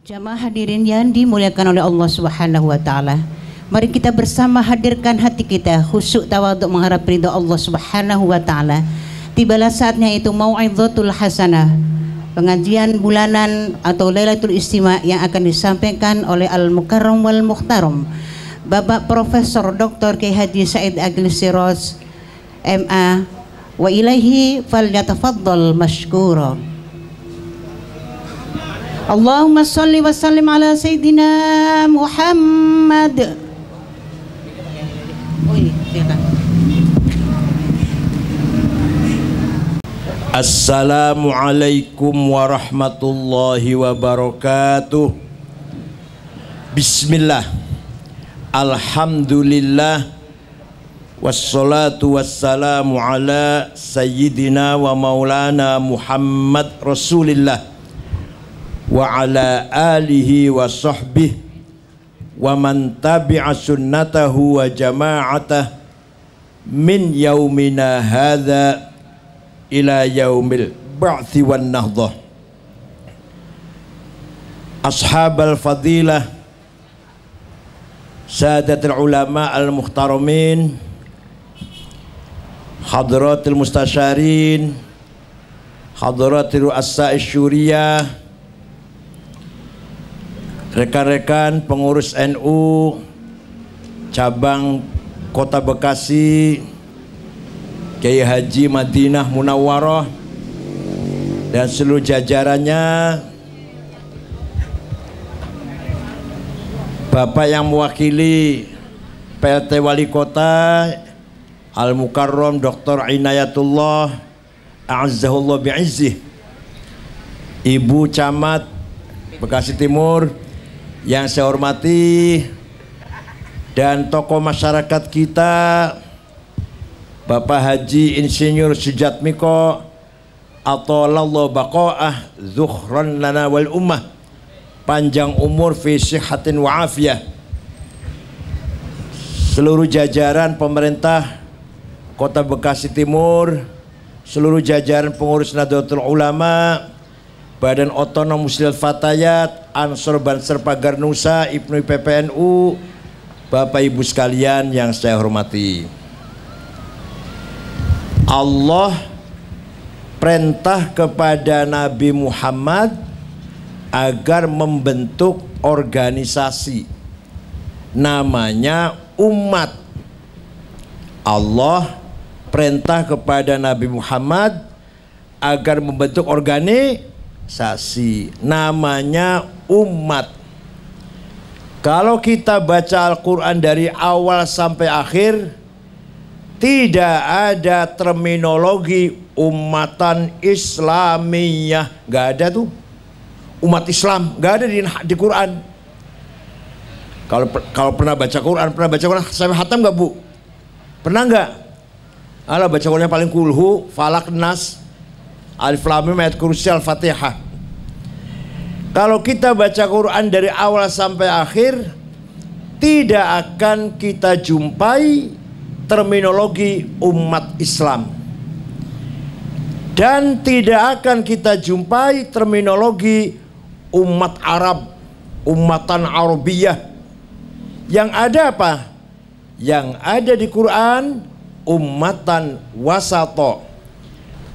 Jamaah hadirin yang dimuliakan oleh Allah Subhanahu wa taala. Mari kita bersama hadirkan hati kita khusyuk tawaduk mengharap ridha Allah Subhanahu wa taala. Tibalah saatnya itu mau'izatul hasanah, pengajian bulanan atau Lailatul Istima yang akan disampaikan oleh Al-Mukarram wal Mukhtaram Bapak Profesor Dr. Kiai Haji Said Agil Siraj MA wa ilaihi falyatafaddal mashkuran. Allahumma salli wa sallim ala Sayyidina Muhammad. Assalamualaikum warahmatullahi wabarakatuh. Bismillah, alhamdulillah, wassalatu wassalamu ala Sayyidina wa maulana Muhammad Rasulillah wa ala alihi wa sahbihi wa man tabi'a sunnatahu wa jama'atah min yaumina hadha ila yaumil ba'thi wan nahdah. Ashabal fadilah, sadatul ulama al-muhtaramin, hadratil mustasyarin, hadratil ru'assa'i syuriyah, rekan-rekan pengurus NU cabang Kota Bekasi, Kiai Haji Madinah Munawwarah dan seluruh jajarannya, Bapak yang mewakili PLT Wali Kota Al-Mukarram Dr. Inayatullah A'azzahullah bi'izzih, Ibu Camat Bekasi Timur yang saya hormati, dan tokoh masyarakat kita Bapak Haji Insinyur Sujatmiko Athalallahu baqa'ah zukhran lana wal ummah, panjang umur fi sihatin wa afiyah, seluruh jajaran pemerintah Kota Bekasi Timur, seluruh jajaran pengurus Nahdlatul Ulama, Badan Otonom Muslimat Fatayat, Ansor Banser Pagar Nusa, Ibnu PPNU, Bapak Ibu sekalian yang saya hormati. Allah perintah kepada Nabi Muhammad agar membentuk organisasi namanya umat. Allah perintah kepada Nabi Muhammad agar membentuk organisasi namanya umat. Kalau kita baca Al-Quran dari awal sampai akhir, tidak ada terminologi umatan Islamiyah, nggak ada tuh. Umat Islam nggak ada di Quran. Kalau pernah baca Quran, sampai khatam nggak Bu? Pernah nggak? Alah, baca Qurannya paling kulhu, falak, nas, alif lam mim, ayat kursi, al-fatihah. Kalau kita baca Quran dari awal sampai akhir, tidak akan kita jumpai terminologi umat Islam, dan tidak akan kita jumpai terminologi umat Arab, umatan Arabiyah. Yang ada apa? Yang ada di Quran ummatan wasata.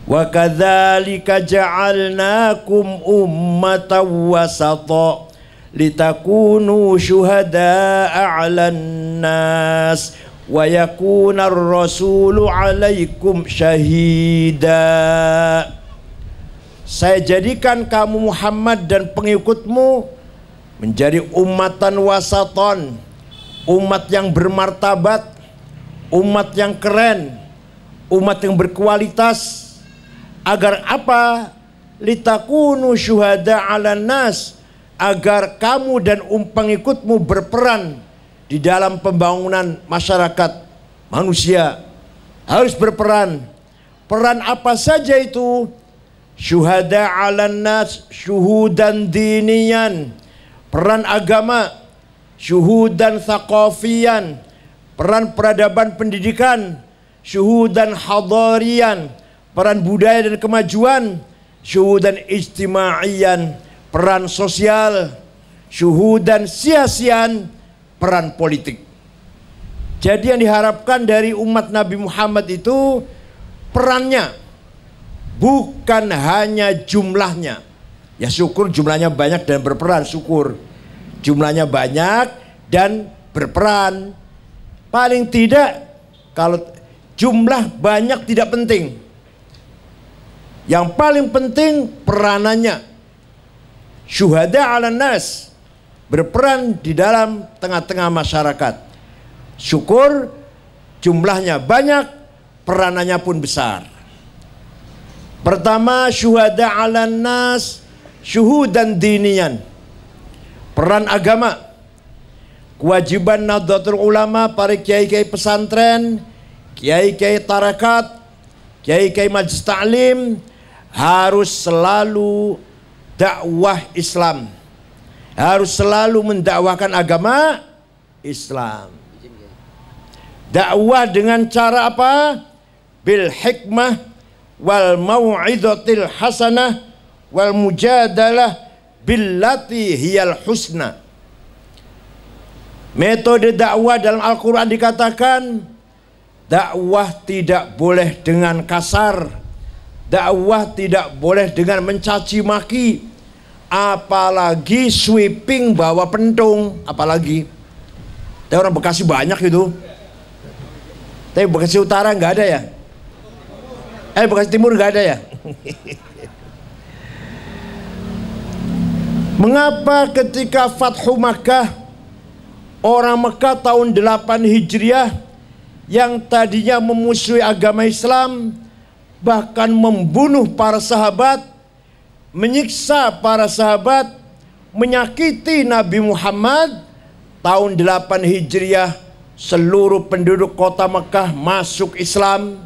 Wa kadzalika ja'alnakum ummatan wasata litakunu syuhada'a 'alan nas wa yakunar rasulu 'alaikum syahida. Saya jadikan kamu Muhammad dan pengikutmu menjadi ummatan wasaton, umat yang bermartabat, umat yang keren, umat yang berkualitas. Agar apa? Litakunu syuhada 'alan nas, agar kamu dan pengikutmu berperan di dalam pembangunan masyarakat manusia. Harus berperan. Peran apa saja itu? Syuhada 'alan nas, syuhudan diniyan, peran agama, syuhudan thaqafiyan, peran peradaban pendidikan, syuhudan hadariyan, peran budaya dan kemajuan, syuhudan ijtimaiyan, peran sosial, syuhudan sia-sian peran politik. Jadi yang diharapkan dari umat Nabi Muhammad itu perannya, bukan hanya jumlahnya. Ya syukur jumlahnya banyak dan berperan, syukur. Jumlahnya banyak dan berperan. Paling tidak kalau jumlah banyak tidak penting. Yang paling penting peranannya. Syuhada 'alan nas, berperan di dalam tengah-tengah masyarakat. Syukur jumlahnya banyak, peranannya pun besar. Pertama, syuhada 'alan nas, syuhudan dinian. Peran agama. Kewajiban Nahdlatul Ulama, para kiai-kiai pesantren, kiai-kiai tarakat, kiai-kiai majelis taklim harus selalu dakwah Islam. Harus selalu mendakwahkan agama Islam. Dakwah dengan cara apa? Bil hikmah wal mau'izatil hasanah wal mujadalah billati hiyal husna. Metode dakwah dalam Al-Quran dikatakan, dakwah tidak boleh dengan kasar, dakwah tidak boleh dengan mencaci maki, apalagi sweeping bawa pentung, apalagi. Tapi orang Bekasi banyak itu. Tapi Bekasi Utara nggak ada ya? Bekasi Timur nggak ada ya? Mengapa ketika Fathu Makkah, orang Mekah tahun 8 Hijriah yang tadinya memusuhi agama Islam, bahkan membunuh para sahabat, menyiksa para sahabat, menyakiti Nabi Muhammad, tahun 8 Hijriah seluruh penduduk kota Mekah masuk Islam,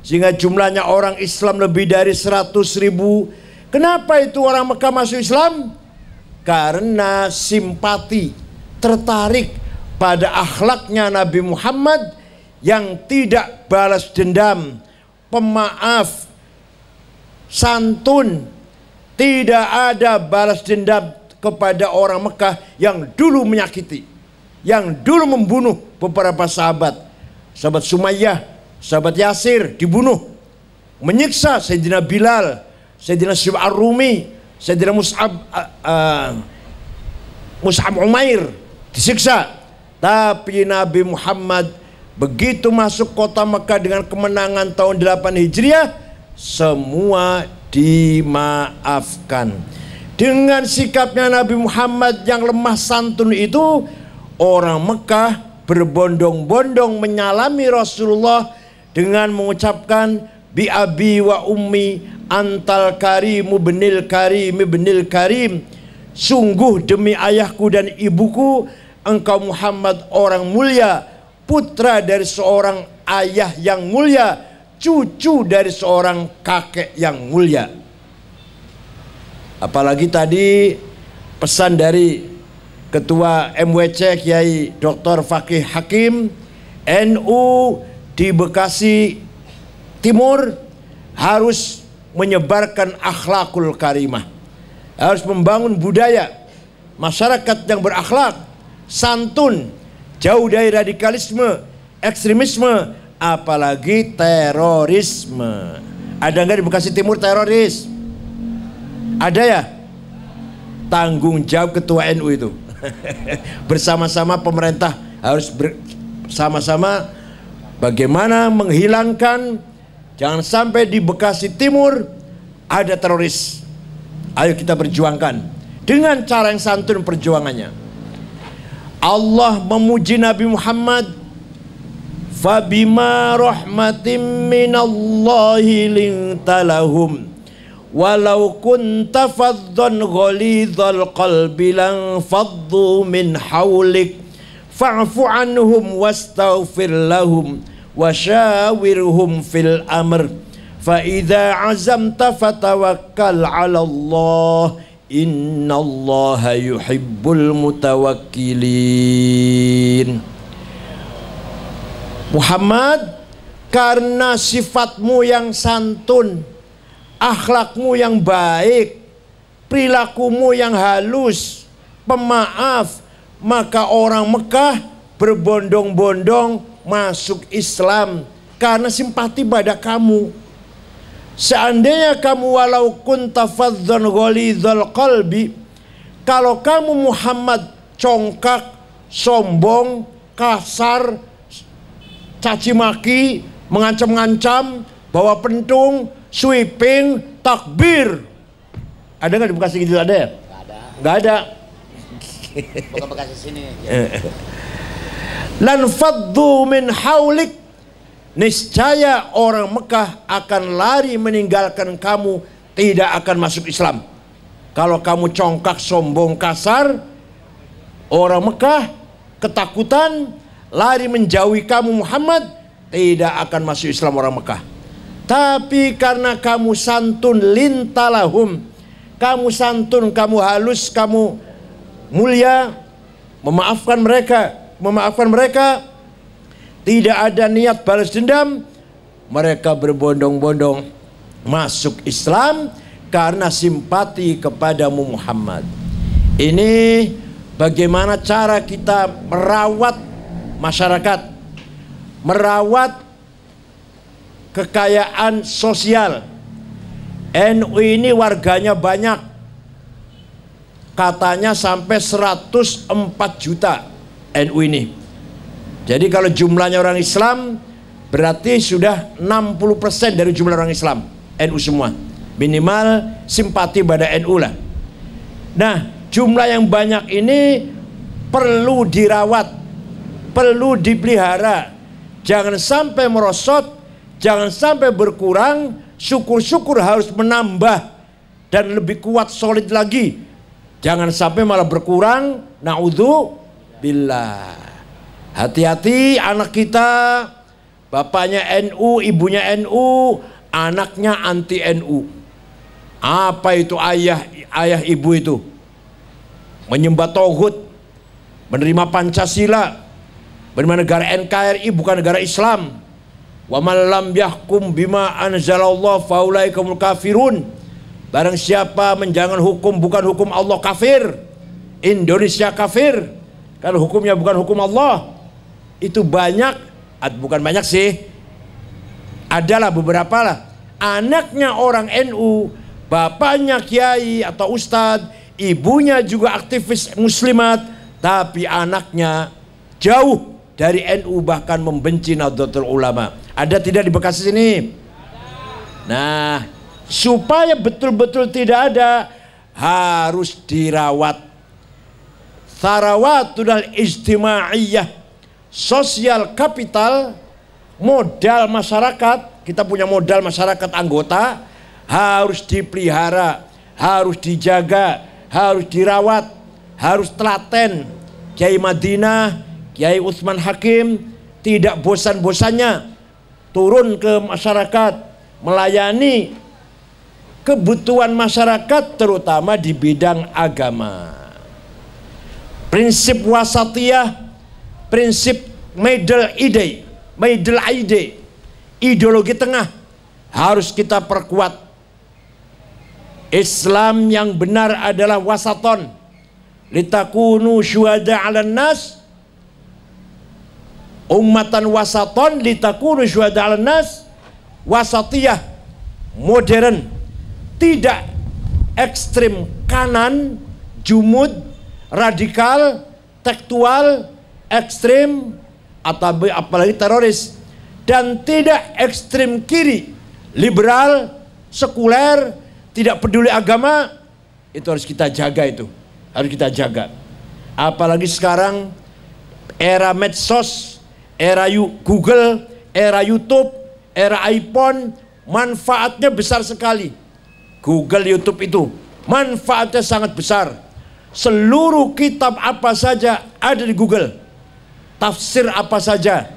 sehingga jumlahnya orang Islam lebih dari 100.000. Kenapa itu orang Mekah masuk Islam? Karena simpati, tertarik pada akhlaknya Nabi Muhammad yang tidak balas dendam, pemaaf, santun, tidak ada balas dendam kepada orang Mekah yang dulu menyakiti, yang dulu membunuh beberapa sahabat. Sahabat Sumayyah, sahabat Yasir dibunuh, menyiksa Sayyidina Bilal, Sayyidina Syu'ab Ar-Rumi, Sayyidina Mus'ab Umair disiksa. Tapi Nabi Muhammad begitu masuk kota Mekah dengan kemenangan tahun 8 Hijriah, semua dimaafkan. Dengan sikapnya Nabi Muhammad yang lemah santun itu, orang Mekah berbondong-bondong menyalami Rasulullah dengan mengucapkan bi abi wa ummi antal karimu benil karim benil karim. Sungguh demi ayahku dan ibuku, engkau Muhammad orang mulia, putra dari seorang ayah yang mulia, cucu dari seorang kakek yang mulia. Apalagi tadi pesan dari Ketua MWC Kiai Dr. Fakih Hakim, NU di Bekasi Timur harus menyebarkan akhlakul karimah, harus membangun budaya masyarakat yang berakhlak, santun, jauh dari radikalisme, ekstremisme, apalagi terorisme. Ada nggak di Bekasi Timur teroris? Ada ya? Tanggung jawab Ketua NU itu. Bersama-sama pemerintah harus bersama-sama bagaimana menghilangkan, jangan sampai di Bekasi Timur ada teroris. Ayo kita perjuangkan dengan cara yang santun perjuangannya. Allah memuji Nabi Muhammad, fabima rahmatim minallahi lintalahum walau kunta faddan ghalidhal qalbi lan faddu min hawlik fa'fu anhum wastaghfir lahum wasyawirhum fil amr fa idza azamta fatawakkal 'ala Allah innallaha yuhibbul mutawakkilin. Muhammad, karena sifatmu yang santun, akhlakmu yang baik, perilakumu yang halus, pemaaf, maka orang Mekah berbondong-bondong masuk Islam karena simpati pada kamu. Seandainya kamu walau kunta faddan ghalidhal qalbi, kalau kamu Muhammad congkak, sombong, kasar, caci maki, mengancam-ngancam, bawa pentung, sweeping, takbir. Ada nggak di Bekasi gitu? Ada ya? Nggak ada. Bukan Bekasi sini. Lan faddu min haulik, niscaya orang Mekah akan lari meninggalkan kamu, tidak akan masuk Islam. Kalau kamu congkak, sombong, kasar, orang Mekah ketakutan, lari menjauhi kamu Muhammad, tidak akan masuk Islam orang Mekah. Tapi karena kamu santun, lintalahum, kamu santun, kamu halus, kamu mulia, memaafkan mereka, tidak ada niat balas dendam, mereka berbondong-bondong masuk Islam karena simpati kepadamu Muhammad. Ini bagaimana cara kita merawat masyarakat, merawat kekayaan sosial. NU ini warganya banyak, katanya sampai 104 juta NU ini. Jadi kalau jumlahnya orang Islam berarti sudah 60% dari jumlah orang Islam, NU semua. Minimal simpati pada NU lah. Nah, jumlah yang banyak ini perlu dirawat, perlu dipelihara. Jangan sampai merosot, jangan sampai berkurang. Syukur-syukur harus menambah dan lebih kuat, solid lagi. Jangan sampai malah berkurang. Na'udzubillah. Hati-hati anak kita, bapaknya NU, ibunya NU, anaknya anti NU. Apa itu ayah ibu itu? Menyembah tauhid, menerima Pancasila, menerima negara NKRI bukan negara Islam. Wa man lam yahkum bima anzalallah faulaikumul kafirun. Barang siapa menjalankan hukum bukan hukum Allah, kafir. Indonesia kafir, karena hukumnya bukan hukum Allah. Itu banyak, bukan banyak sih, adalah beberapa lah. Anaknya orang NU, bapaknya kiai atau ustadz, ibunya juga aktivis muslimat, tapi anaknya jauh dari NU, bahkan membenci Nahdlatul Ulama. Ada tidak di Bekasi sini? Nah, supaya betul-betul tidak ada, harus dirawat. Tharawatul ijtimaiyah, sosial kapital, modal masyarakat. Kita punya modal masyarakat anggota, harus dipelihara, harus dijaga, harus dirawat, harus telaten. Kiai Madinah, Kiai Utsman Hakim tidak bosan-bosannya turun ke masyarakat, melayani kebutuhan masyarakat terutama di bidang agama. Prinsip wasatiyah, prinsip middle ide, ideologi tengah harus kita perkuat. Islam yang benar adalah wasaton, litakunu syuhada 'alan nas, ummatan wasaton litakunu syuhada 'alan nas, wasatiyah, modern, tidak ekstrim kanan, jumud, radikal, tekstual, ekstrim, atau apalagi teroris, dan tidak ekstrim kiri, liberal, sekuler, tidak peduli agama. Itu harus kita jaga, itu harus kita jaga. Apalagi sekarang era medsos, era Google, era YouTube, era iPhone, manfaatnya besar sekali. Google, YouTube itu manfaatnya sangat besar. Seluruh kitab apa saja ada di Google. Tafsir apa saja,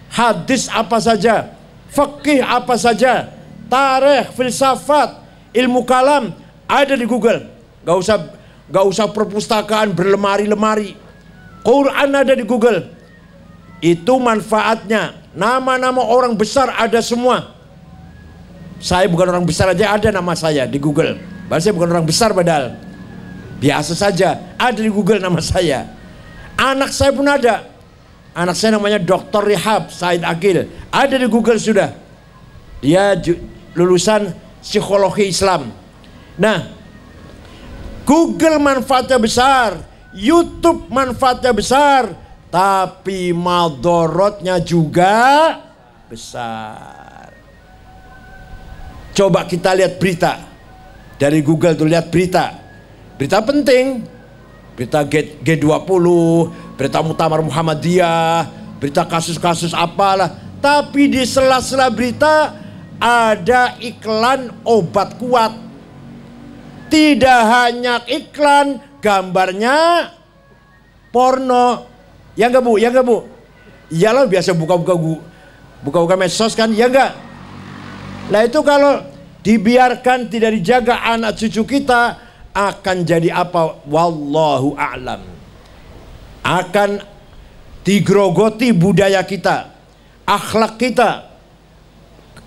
hadis apa saja, fikih apa saja, tarikh, filsafat, ilmu kalam ada di Google. Gak usah perpustakaan berlemari-lemari. Quran ada di Google. Itu manfaatnya. Nama-nama orang besar ada semua. Saya bukan orang besar aja ada nama saya di Google. Padahal saya bukan orang besar padahal. Biasa saja, ada di Google nama saya. Anak saya pun ada. Anak saya namanya Dr. Rihab Said Akil. Ada di Google sudah. Dia lulusan psikologi Islam. Nah, Google manfaatnya besar, YouTube manfaatnya besar, tapi madorotnya juga besar. Coba kita lihat berita dari Google tuh, lihat berita penting, berita G20, berita Muktamar Muhammadiyah, berita kasus-kasus apalah. Tapi di sela-sela berita ada iklan obat kuat. Tidak hanya iklan, gambarnya porno. Ya enggak Bu? Ya enggak Bu? Iyalah, biasa buka-buka medsos kan? Ya enggak? Nah itu kalau dibiarkan tidak dijaga anak cucu kita, akan jadi apa? Wallahu a'lam. Akan digrogoti budaya kita, akhlak kita.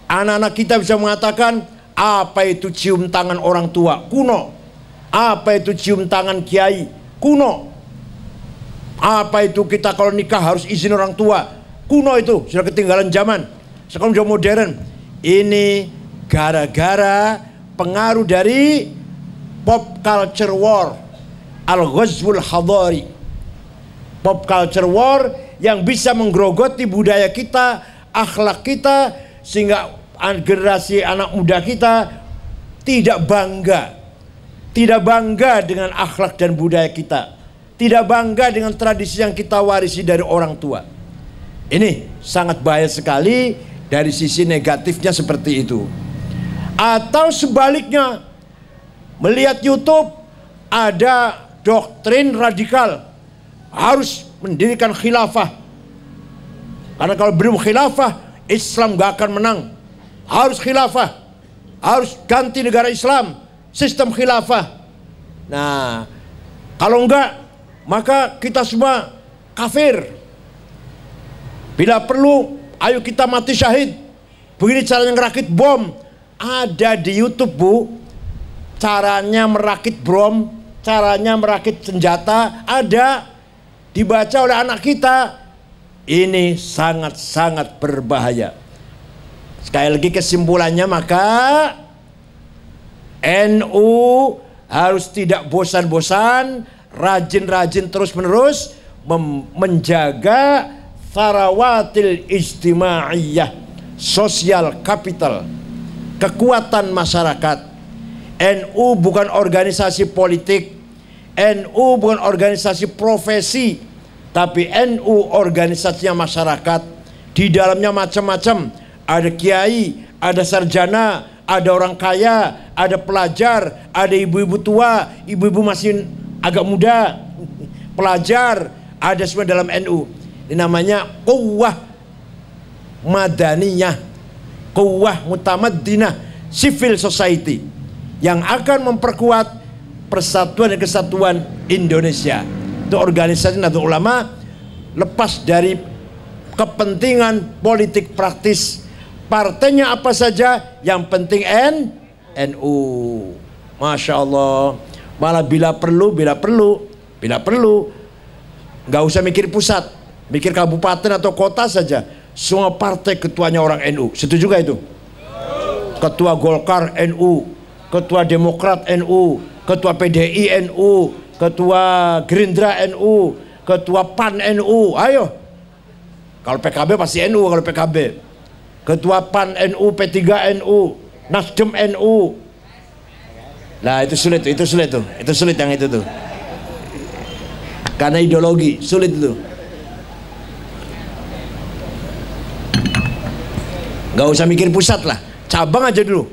Anak-anak kita bisa mengatakan, apa itu cium tangan orang tua? Kuno. Apa itu cium tangan kiai? Kuno. Apa itu kita kalau nikah harus izin orang tua? Kuno itu, sudah ketinggalan zaman. Sekarang sudah modern. Ini gara-gara pengaruh dari pop culture war, al-ghazwul hadari. Pop culture war yang bisa menggerogoti budaya kita, akhlak kita, sehingga generasi anak muda kita tidak bangga dengan akhlak dan budaya kita, tidak bangga dengan tradisi yang kita warisi dari orang tua. Ini sangat bahaya sekali dari sisi negatifnya seperti itu. Atau sebaliknya, melihat YouTube ada doktrin radikal, harus mendirikan khilafah, karena kalau belum khilafah Islam gak akan menang. Harus khilafah, harus ganti negara Islam, sistem khilafah. Nah, kalau enggak, maka kita semua kafir. Bila perlu, ayo kita mati syahid. Begini caranya ngerakit bom. Ada di YouTube Bu, caranya merakit bom, caranya merakit senjata, ada. Dibaca oleh anak kita. Ini sangat-sangat berbahaya. Sekali lagi kesimpulannya, maka NU harus tidak bosan-bosan, rajin-rajin terus-menerus menjaga tharawatil ijtimaiyah, sosial capital, kekuatan masyarakat. NU bukan organisasi politik, NU bukan organisasi profesi, tapi NU organisasinya masyarakat. Di dalamnya macam-macam. Ada kiai, ada sarjana, ada orang kaya, ada pelajar, ada ibu-ibu tua, ibu-ibu masih agak muda, pelajar, ada semua dalam NU. Ini namanya quwwah madaniyah, quwwah mutamaddinah, civil society, yang akan memperkuat persatuan dan kesatuan Indonesia. Itu organisasi Nahdlatul Ulama, lepas dari kepentingan politik praktis. Partainya apa saja, yang penting NU. Masya Allah. Malah bila perlu, nggak usah mikir pusat, mikir kabupaten atau kota saja. Semua partai ketuanya orang NU. Setuju juga itu? Ketua Golkar NU, Ketua Demokrat NU, Ketua PDI NU, Ketua Gerindra NU, Ketua PAN NU. Ayo. Kalau PKB pasti NU kalau PKB. Ketua PAN NU, P3 NU, Nasdem NU. Nah itu sulit tuh, itu sulit yang itu tuh. Karena ideologi, sulit itu. Gak usah mikir pusat lah, cabang aja dulu.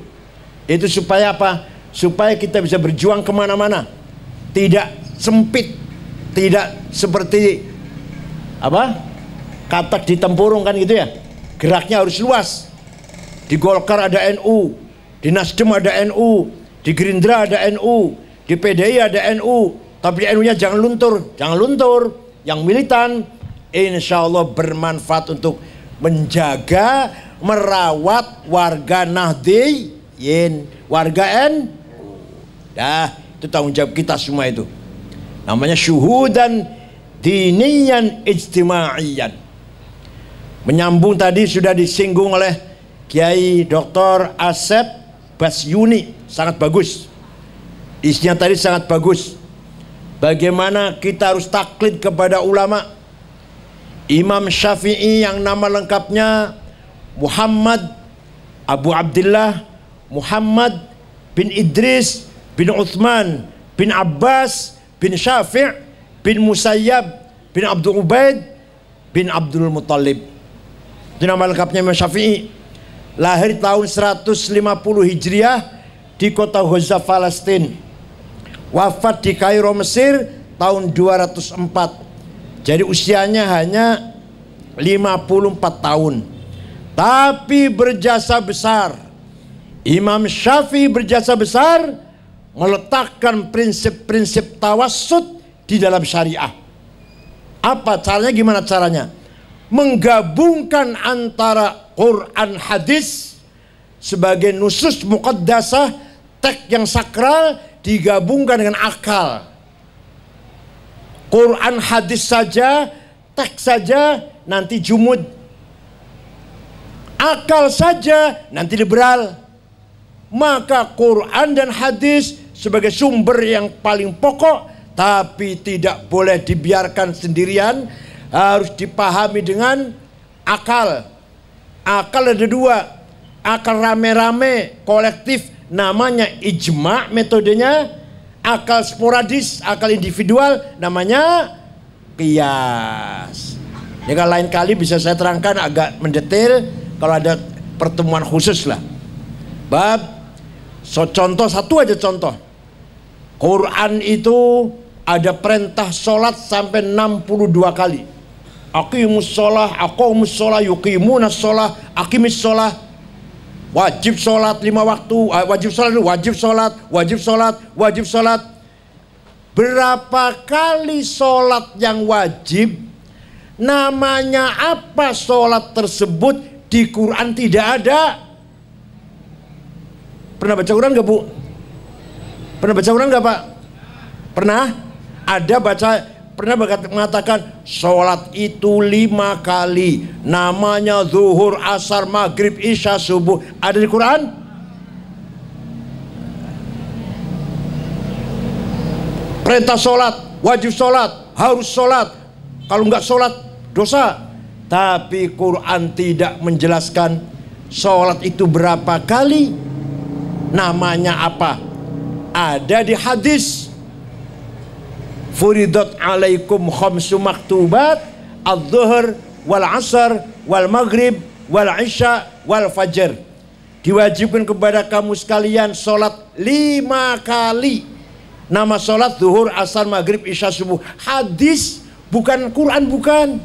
Itu supaya apa? Supaya kita bisa berjuang kemana-mana. Tidak sempit, tidak seperti apa? Katak di tempurung kan gitu ya. Geraknya harus luas. Di Golkar ada NU, di Nasdem ada NU, di Gerindra ada NU, di PDI ada NU. Tapi NU-nya jangan luntur, yang militan. Insya Allah bermanfaat untuk menjaga, merawat warga Nahdliyin, warga NU. Dah, Itu tanggung jawab kita semua itu. Namanya syuhudan diniyan ijtimaiyan. Menyambung tadi sudah disinggung oleh Kiai Dr. Asep Basyuni, sangat bagus. Isinya tadi sangat bagus. Bagaimana kita harus taklid kepada ulama. Imam Syafi'i yang nama lengkapnya Muhammad Abu Abdullah Muhammad bin Idris bin Uthman bin Abbas bin Syafi' bin Musayyab bin Abdul Ubaid bin Abdul Muttalib. Itu nama lengkapnya Imam Syafi'i. Lahir tahun 150 Hijriah di kota Gaza, Palestina. Wafat di Kairo, Mesir tahun 204. Jadi usianya hanya 54 tahun. Tapi berjasa besar. Imam Syafi'i berjasa besar meletakkan prinsip-prinsip tawassut di dalam syariah. Apa caranya? Gimana caranya? Menggabungkan antara Quran hadis sebagai nusus muqaddasah, teks yang sakral, digabungkan dengan akal. Quran hadis saja, teks saja nanti jumud, akal saja nanti liberal. Maka Quran dan hadis sebagai sumber yang paling pokok, tapi tidak boleh dibiarkan sendirian, harus dipahami dengan akal. Akal ada dua, akal rame-rame kolektif namanya ijma metodenya, akal sporadis, akal individual namanya qiyas. Ya, kalau lain kali bisa saya terangkan agak mendetail kalau ada pertemuan khusus lah. Contoh satu aja contoh. Quran itu ada perintah sholat sampai 62 kali. Aqimus sholah, aqamus sholah, yuqimunas sholah, aqimis sholah. Wajib sholat 5 waktu, wajib sholat, wajib sholat, wajib sholat, wajib sholat. Berapa kali sholat yang wajib? Namanya apa sholat tersebut di Quran tidak ada. Pernah baca Quran gak, Bu? Pernah baca Quran gak, Pak? Pernah? Ada baca, pernah mengatakan sholat itu 5 kali, namanya zuhur, asar, maghrib, isya, subuh. Ada di Quran? Perintah sholat, wajib sholat, harus sholat. Kalau nggak sholat dosa. Tapi Quran tidak menjelaskan sholat itu berapa kali, namanya apa. Ada di hadis, furidat alaikum khamsu maktubat, adz-zuhr wal asar wal maghrib wal isya wal fajr. Diwajibkan kepada kamu sekalian sholat 5 kali. Nama sholat zuhur, asar, maghrib, isya, subuh. Hadis, bukan Quran, bukan.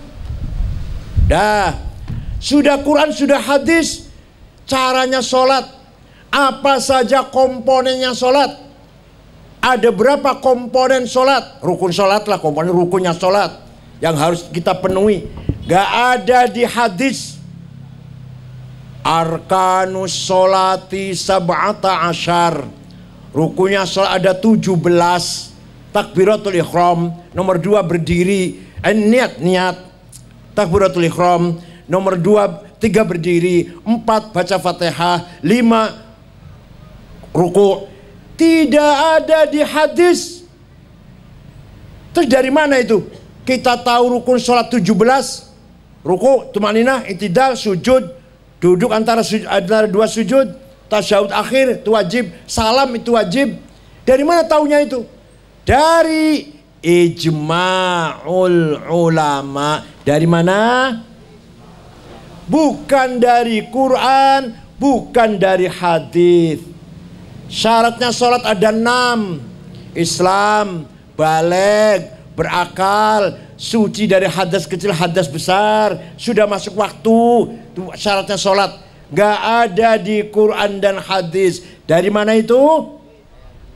Dah, sudah Quran, sudah hadis. Caranya sholat, apa saja komponennya sholat. Ada berapa komponen sholat? Rukun sholat lah, komponen rukunnya sholat yang harus kita penuhi. Gak ada di hadis. Arkanus sholati sab'ata asyar. Rukunnya sholat ada 17. Takbiratul ihram. Nomor 2 berdiri. Niat. Takbiratul ihram. Nomor 2, 3 berdiri. 4 baca Fatihah. 5 ruku'. Tidak ada di hadis. Terus dari mana itu? Kita tahu rukun sholat 17. Ruku', tumaninah, i'tidal, sujud. Duduk antara 2 sujud. Tasyahud akhir itu wajib. Salam itu wajib. Dari mana taunya itu? Dari ijma'ul ulama. Dari mana? Bukan dari Quran, bukan dari hadis. Syaratnya sholat ada 6. Islam, baligh, berakal, suci dari hadas kecil, hadas besar, sudah masuk waktu. Itu syaratnya sholat. Gak ada di Quran dan hadis. Dari mana itu?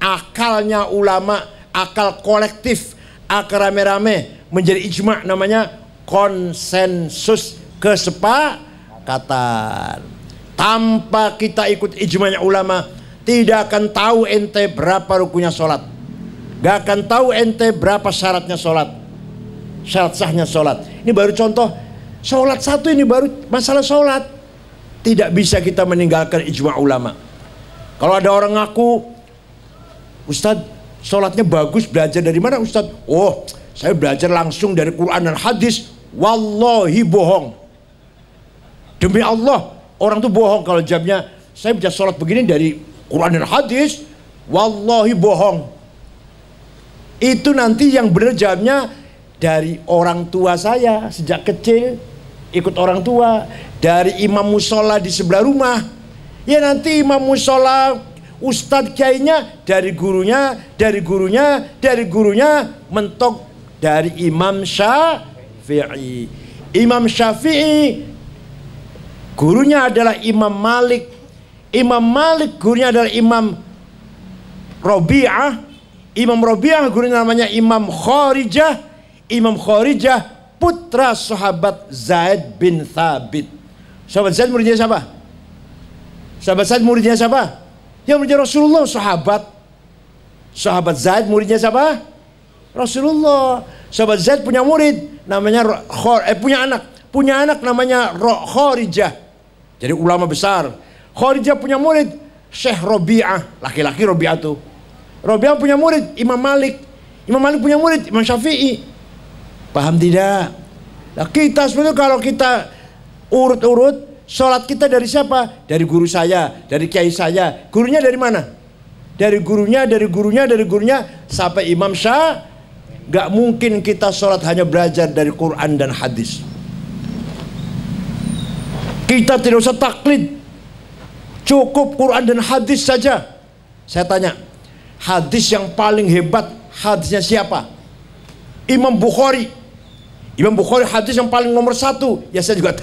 Akalnya ulama, akal kolektif, akal rame-rame menjadi ijma, namanya konsensus, kesepakatan. Tanpa kita ikut ijma'nya ulama, tidak akan tahu ente berapa rukunnya sholat. Gak akan tahu ente berapa syaratnya sholat, syarat sahnya sholat. Ini baru contoh sholat satu, ini baru masalah sholat. Tidak bisa kita meninggalkan ijma ulama. Kalau ada orang ngaku, Ustadz sholatnya bagus, belajar dari mana Ustadz? Oh, saya belajar langsung dari Quran dan hadis. Wallahi bohong. Demi Allah, orang tuh bohong kalau jawabnya saya bisa sholat begini dari Quran dan hadis. Wallahi bohong. Itu nanti yang benar jawabnya dari orang tua saya sejak kecil, ikut orang tua, dari imam musola di sebelah rumah. Ya nanti imam musola, ustadz kiainya dari gurunya, dari gurunya, dari gurunya, mentok dari Imam Syafi'i. Imam Syafi'i gurunya adalah Imam Malik. Imam Malik gurunya adalah Imam Rabi'ah. Imam Rabi'ah gurunya namanya Imam Kharijah. Imam Kharijah putra sahabat Zaid bin Thabit. Sahabat Zaid muridnya siapa? Sahabat Zaid muridnya siapa? Yang muridnya Rasulullah, sahabat. Sahabat Zaid muridnya siapa? Rasulullah. Sahabat Zaid punya murid namanya punya anak namanya Kharijah. Jadi ulama besar. Kharijah punya murid Syekh Rabi'ah, laki-laki Rabi'ah tuh. Rabi'ah punya murid Imam Malik. Imam Malik punya murid Imam Syafi'i. Paham tidak? Nah, kita sebenarnya kalau kita urut-urut, sholat kita dari siapa? Dari guru saya, dari kiai saya. Gurunya dari mana? Dari gurunya, dari gurunya, dari gurunya sampai Imam Syafi'i. Gak mungkin kita sholat hanya belajar dari Quran dan hadis. Kita tidak usah taklid, cukup Quran dan hadis saja. Saya tanya, hadis yang paling hebat hadisnya siapa? Imam Bukhari. Imam Bukhari hadis yang paling nomor 1. Ya saya juga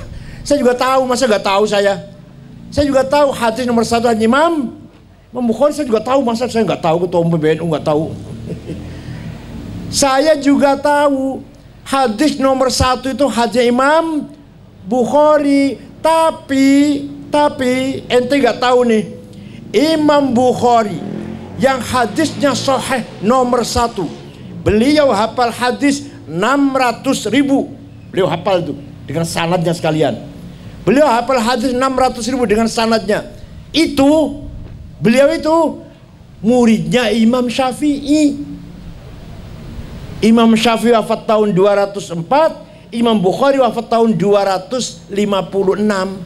tahu, masa gak tahu saya? Saya juga tahu hadis nomor 1 hanya Imam Bukhari. Saya juga tahu, masa saya gak tahu? Ketua umum PBNU gak tahu? Saya juga tahu hadis nomor 1 itu hadis Imam Bukhari. Tapi ente gak tahu nih, Imam Bukhari yang hadisnya sahih nomor 1, beliau hafal hadis 600.000. Beliau hafal itu dengan sanadnya sekalian. Beliau hafal hadis 600.000 dengan sanadnya. Beliau itu muridnya Imam Syafi'i. Imam Syafi'i wafat tahun 204, Imam Bukhari wafat tahun 256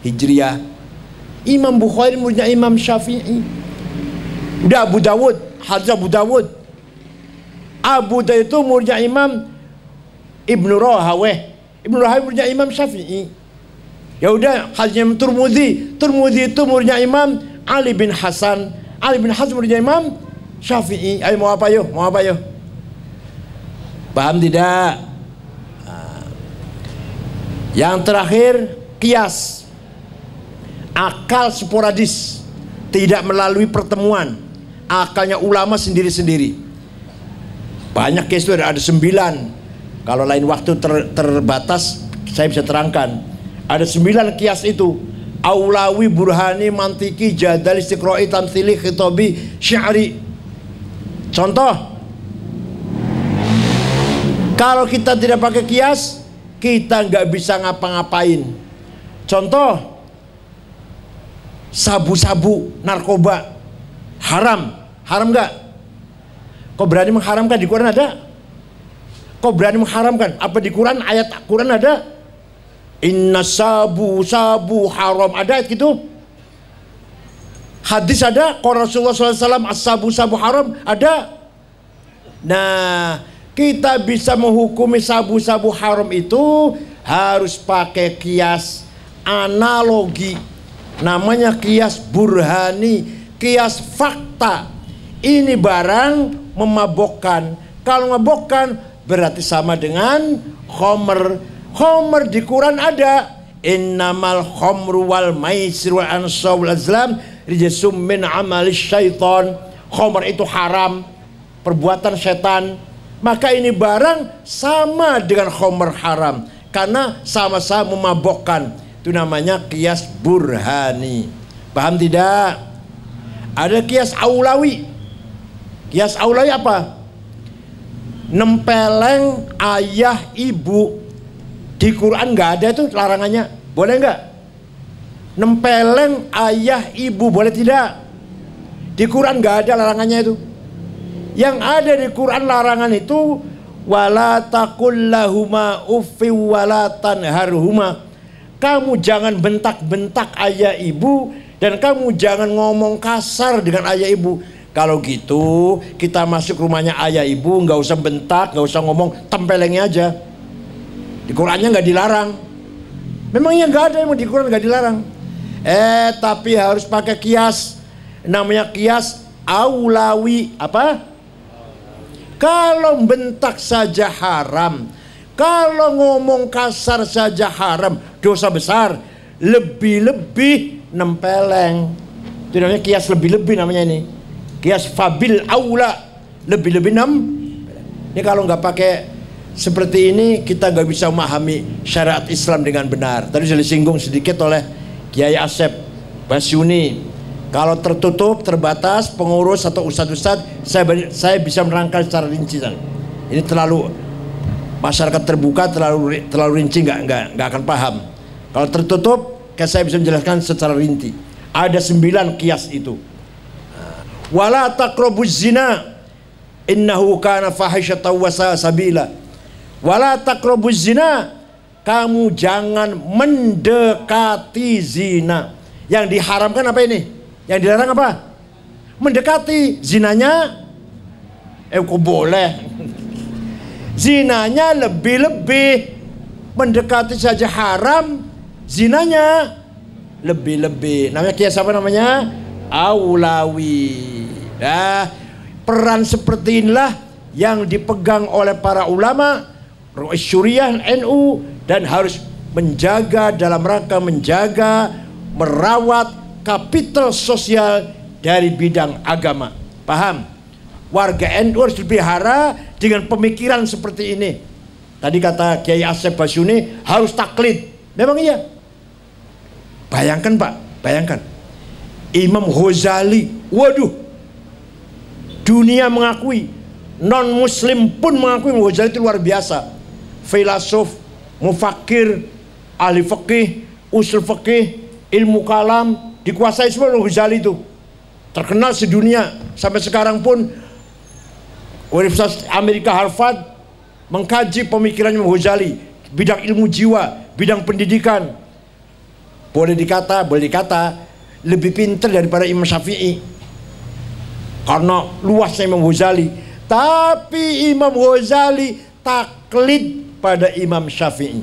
Hijriah. Imam Bukhari muridnya Imam Syafi'i. Udah Abu Dawud, hadis Abu Dawud. Abu Dawud itu muridnya Imam Ibnu Rahaweh. Ibnu Rahaweh muridnya Imam Syafi'i. Ya udah, hadisnya Imam Turmudi. Turmudi itu muridnya Imam Ali bin Hasan. Ali bin Hasan muridnya Imam Syafi'i. Ayo mau apa yuk? Mau apa yuk? Paham tidak? Nah. Yang terakhir, kias. Akal sporadis, tidak melalui pertemuan. Akalnya ulama sendiri-sendiri. Banyak kias itu ada 9. Kalau lain waktu terbatas, saya bisa terangkan. Ada 9 kias itu. Aulawi, burhani, mantiki, jadal, istiqra'i, tamthili, khitabi, sya'ri. Contoh, kalau kita tidak pakai kias, kita nggak bisa ngapa-ngapain. Contoh, sabu-sabu, narkoba, haram nggak? Kok berani mengharamkan? Di Quran ada? Kok berani mengharamkan? Apa di Quran, ayat Quran ada? Inna sabu haram, ada ayat gitu? Hadis ada? Kalau Rasulullah SAW as-sabu haram, ada? Nah, kita bisa menghukumi sabu-sabu haram itu harus pakai kias analogi. Namanya kias burhani, kias fakta. Ini barang memabokkan. Kalau memabokkan berarti sama dengan khomer. Khomer di Quran ada. Innamal khomru wal maisir wal ansab wal azlam rijsum min amalis syaitan. Khomer itu haram, perbuatan setan. Maka ini barang sama dengan khomer haram, karena sama-sama memabokkan. Itu namanya kias burhani. Paham tidak? Ada kias aulawi. Kias aulawi apa? nempeleng ayah ibu di Quran nggak ada itu larangannya, boleh nggak? Nempeleng ayah ibu boleh tidak? Di Quran nggak ada larangannya itu. Yang ada di Quran larangan itu wala taqul lahuma uffi wala tanharhuma. Kamu jangan bentak-bentak ayah ibu dan kamu jangan ngomong kasar dengan ayah ibu. Kalau gitu kita masuk rumahnya ayah ibu nggak usah bentak, nggak usah ngomong, tempelengnya aja. Di Qurannya nggak dilarang. Memangnya nggak ada yang di Quran nggak dilarang. Tapi harus pakai kias. Namanya kias aulawi. Apa? Kalau bentak saja haram, kalau ngomong kasar saja haram, dosa besar. Lebih-lebih nempeleng. Itu namanya kias lebih-lebih namanya ini. Kias fabil aula, lebih-lebih Ini kalau nggak pakai seperti ini kita nggak bisa memahami syariat Islam dengan benar. Tadi sudah disinggung sedikit oleh Kiai Asep Basyuni. Kalau tertutup, terbatas, pengurus atau ustadz-ustadz, saya bisa menerangkan secara rinci. Ini terlalu masyarakat terbuka, terlalu rinci, nggak akan paham. Kalau tertutup, saya bisa menjelaskan secara rinci. Ada 9 kias itu. Wala taqrabuz zina, innahu kana fahisyatan wa sa'a sabila. Wala taqrabuz zina, kamu jangan mendekati zina. Yang diharamkan apa ini? Yang dilarang apa? Mendekati. Zinanya kok boleh. Zinanya lebih-lebih. Mendekati saja haram, zinanya lebih-lebih. Namanya kias apa namanya? Aulawi. Nah, peran seperti inilah yang dipegang oleh para ulama Syuriah NU dan harus menjaga dalam rangka menjaga, merawat kapital sosial dari bidang agama. Paham? Warga NU harus dipelihara dengan pemikiran seperti ini. Tadi kata Kiai Asep Basyuni harus taklid. Memang iya. Bayangkan Pak, bayangkan Imam Ghazali, waduh, dunia mengakui, non muslim pun mengakui Imam Ghazali itu luar biasa. Filosof, mufakir, ahli fikih, usul fikih, ilmu kalam, dikuasai semua oleh Ghazali itu. Terkenal sedunia. Sampai sekarang pun Universitas Amerika Harvard mengkaji pemikirannya Imam Ghazali, bidang ilmu jiwa, bidang pendidikan. Boleh dikata lebih pintar daripada Imam Syafi'i karena luasnya Imam Ghazali. Tapi Imam Ghazali taklid pada Imam Syafi'i.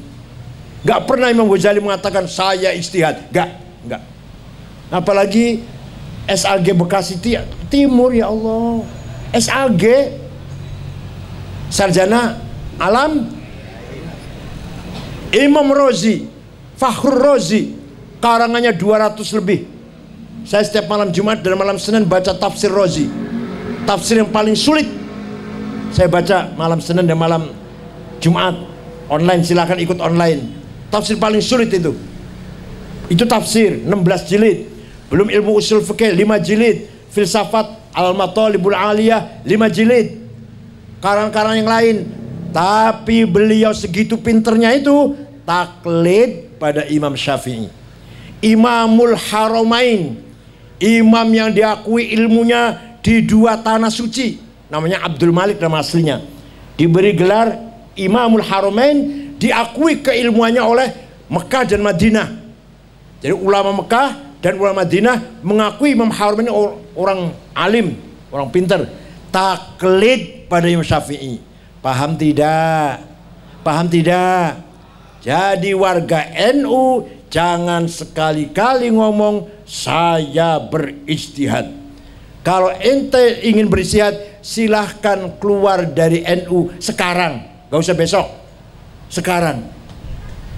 Gak pernah Imam Ghazali mengatakan saya ijtihad. Gak. Apalagi SAG Bekasi Timur, ya Allah. SAG sarjana alam. Imam Rozi, Fakhrur Rozi, karangannya 200 lebih. Saya setiap malam Jumat dan malam Senin baca tafsir Rozi. Tafsir yang paling sulit saya baca malam Senin dan malam Jumat. Online, silahkan ikut online. Tafsir paling sulit itu tafsir 16 jilid. Belum ilmu usul fikih 5 jilid, filsafat Al-Matalibul Aliyah 5 jilid, karang-karang yang lain. Tapi beliau segitu pinternya itu taklid pada Imam Syafi'i. Imamul Haramain, imam yang diakui ilmunya di 2 tanah suci, namanya Abdul Malik nama aslinya. Diberi gelar Imamul Haramain, diakui keilmuannya oleh Mekah dan Madinah. Jadi ulama Mekah dan ulama Madinah mengakui Imam Haramain orang alim, orang pintar. Taklid pada Imam Syafi'i. Paham tidak? Paham tidak? Jadi warga NU jangan sekali-kali ngomong saya berijtihad. Kalau ente ingin beristihad, silahkan keluar dari NU sekarang, gak usah besok, sekarang.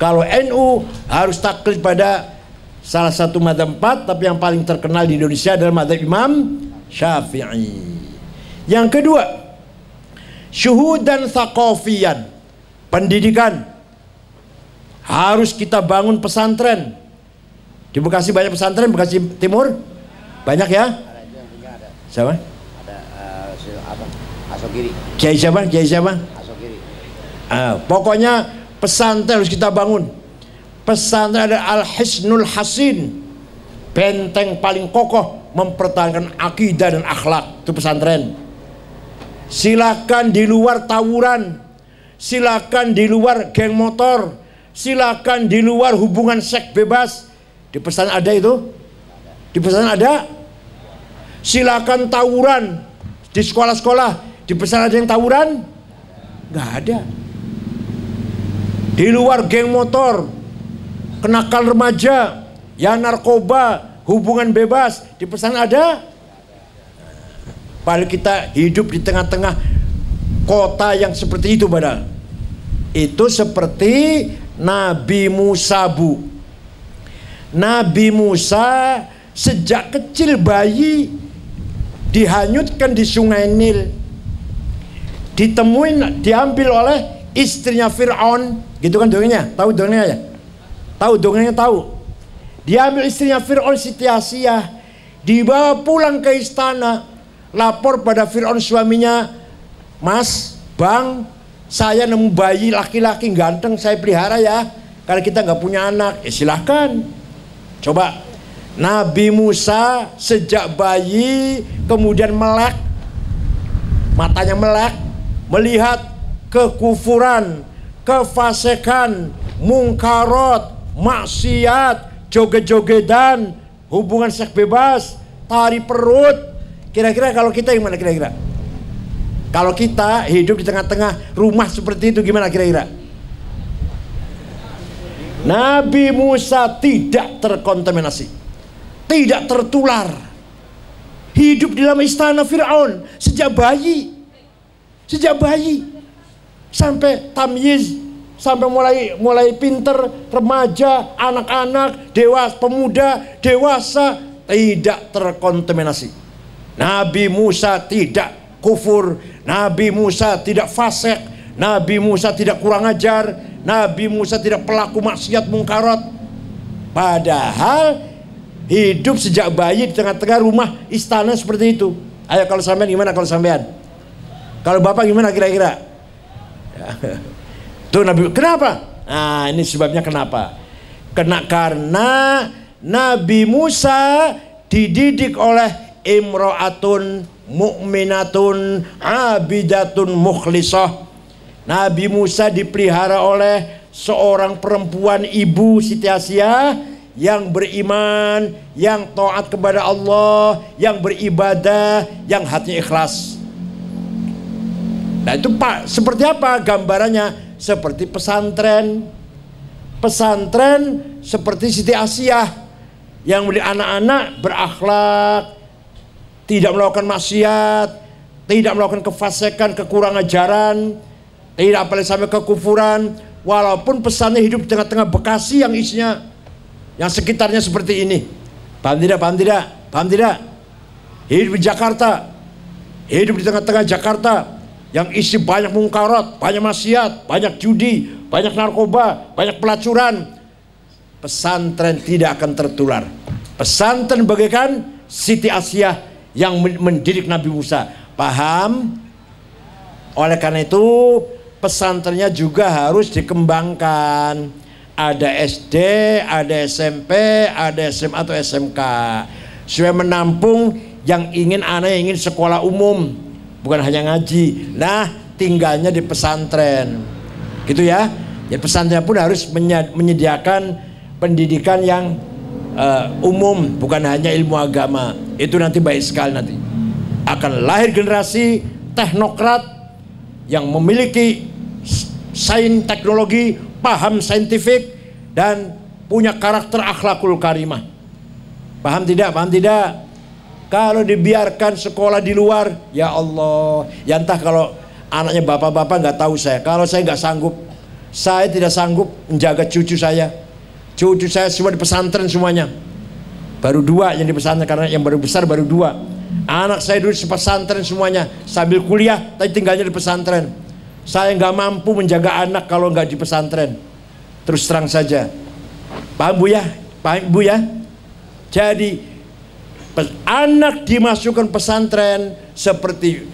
Kalau NU harus taklid pada salah satu madzhab 4, tapi yang paling terkenal di Indonesia adalah madzhab Imam Syafi'i. Yang kedua, syuhudan thaqafiyan, pendidikan. Harus kita bangun pesantren. Di Bekasi banyak pesantren, Bekasi Timur banyak ya? Siapa? Asogiri. Kiai siapa? Kiai siapa? Asogiri. Pokoknya pesantren harus kita bangun. Pesantren ada Al-Hisnul Hasin, benteng paling kokoh mempertahankan akidah dan akhlak. Itu pesantren. Silakan di luar tawuran, silakan di luar geng motor, silakan di luar hubungan seks bebas. Di pesantren ada itu? Di pesantren ada? Silakan tawuran di sekolah-sekolah. Di pesantren ada yang tawuran? Nggak ada. Di luar geng motor, kenakalan remaja, ya narkoba, hubungan bebas, di pesantren ada? Padahal kita hidup di tengah-tengah kota yang seperti itu padahal. Itu seperti Nabi Musa, Bu. Nabi Musa sejak kecil bayi dihanyutkan di sungai Nil. Ditemuin, diambil oleh istrinya Fir'aun, gitu kan dongengnya? Tahu dongengnya ya? Tahu dongengnya, tahu. Diambil istrinya Fir'aun, Siti Asiyah, dibawa pulang ke istana, lapor pada Fir'aun suaminya, Mas, Bang, saya nemu bayi laki-laki ganteng, saya pelihara ya. Kalau kita nggak punya anak, silahkan. Coba, Nabi Musa sejak bayi kemudian melek, matanya melek, melihat kekufuran, kefasikan, mungkarot, maksiat, joget-jogetan, hubungan seks bebas, tari perut. Kira-kira kalau kita gimana kira-kira? Kalau kita hidup di tengah-tengah rumah seperti itu gimana kira-kira? Nabi Musa tidak terkontaminasi, tidak tertular. Hidup di dalam istana Fir'aun sejak bayi. Sejak bayi sampai tamyiz, sampai mulai pinter, remaja, anak-anak, dewasa, pemuda, dewasa, tidak terkontaminasi. Nabi Musa tidak kufur, Nabi Musa tidak fasik, Nabi Musa tidak kurang ajar, Nabi Musa tidak pelaku maksiat mungkarat. Padahal hidup sejak bayi di tengah-tengah rumah istana seperti itu. Ayo kalau sampean gimana kalau sampean? Kalau bapak gimana kira-kira? Tuh Nabi, kenapa? Nah ini sebabnya kenapa? Karena Nabi Musa dididik oleh imro'atun mu'minatun abidatun mukhlisah. Nabi Musa dipelihara oleh seorang perempuan ibu Siti Asiyah yang beriman, yang taat kepada Allah, yang beribadah, yang hatinya ikhlas. Nah itu Pak, seperti apa gambarannya? Seperti pesantren. Pesantren seperti Siti Asiyah yang mendidik anak-anak berakhlak, tidak melakukan maksiat, tidak melakukan kefasikan, kekurangan ajaran, tidak apalagi sampai kekufuran. Walaupun pesannya hidup di tengah-tengah Bekasi yang isinya, yang sekitarnya seperti ini. Paham tidak? Paham tidak? Paham tidak? Hidup di Jakarta, hidup di tengah-tengah Jakarta yang isi banyak mungkarat, banyak maksiat, banyak judi, banyak narkoba, banyak pelacuran. Pesantren tidak akan tertular. Pesantren bagaikan Siti Asiyah yang mendidik Nabi Musa. Paham? Oleh karena itu pesantrennya juga harus dikembangkan. Ada SD, ada SMP, ada SMA atau SMK, supaya menampung yang ingin anak yang ingin sekolah umum, bukan hanya ngaji. Nah, tinggalnya di pesantren, gitu ya. Ya pesantren pun harus menyediakan pendidikan yang umum, bukan hanya ilmu agama. Itu nanti baik sekali, nanti akan lahir generasi teknokrat yang memiliki sains teknologi, paham saintifik, dan punya karakter akhlakul karimah. Paham tidak? Paham tidak? Kalau dibiarkan sekolah di luar, ya Allah, ya entah kalau anaknya bapak-bapak nggak tahu saya. Kalau saya nggak sanggup, saya tidak sanggup menjaga cucu saya. Cucu saya semua di pesantren semuanya. Baru 2 yang di pesantren, karena yang baru besar baru 2. Anak saya dulu di pesantren semuanya, sambil kuliah, tapi tinggalnya di pesantren. Saya nggak mampu menjaga anak kalau nggak di pesantren. Terus terang saja. Paham Bu ya? Paham Bu ya? Jadi anak dimasukkan pesantren seperti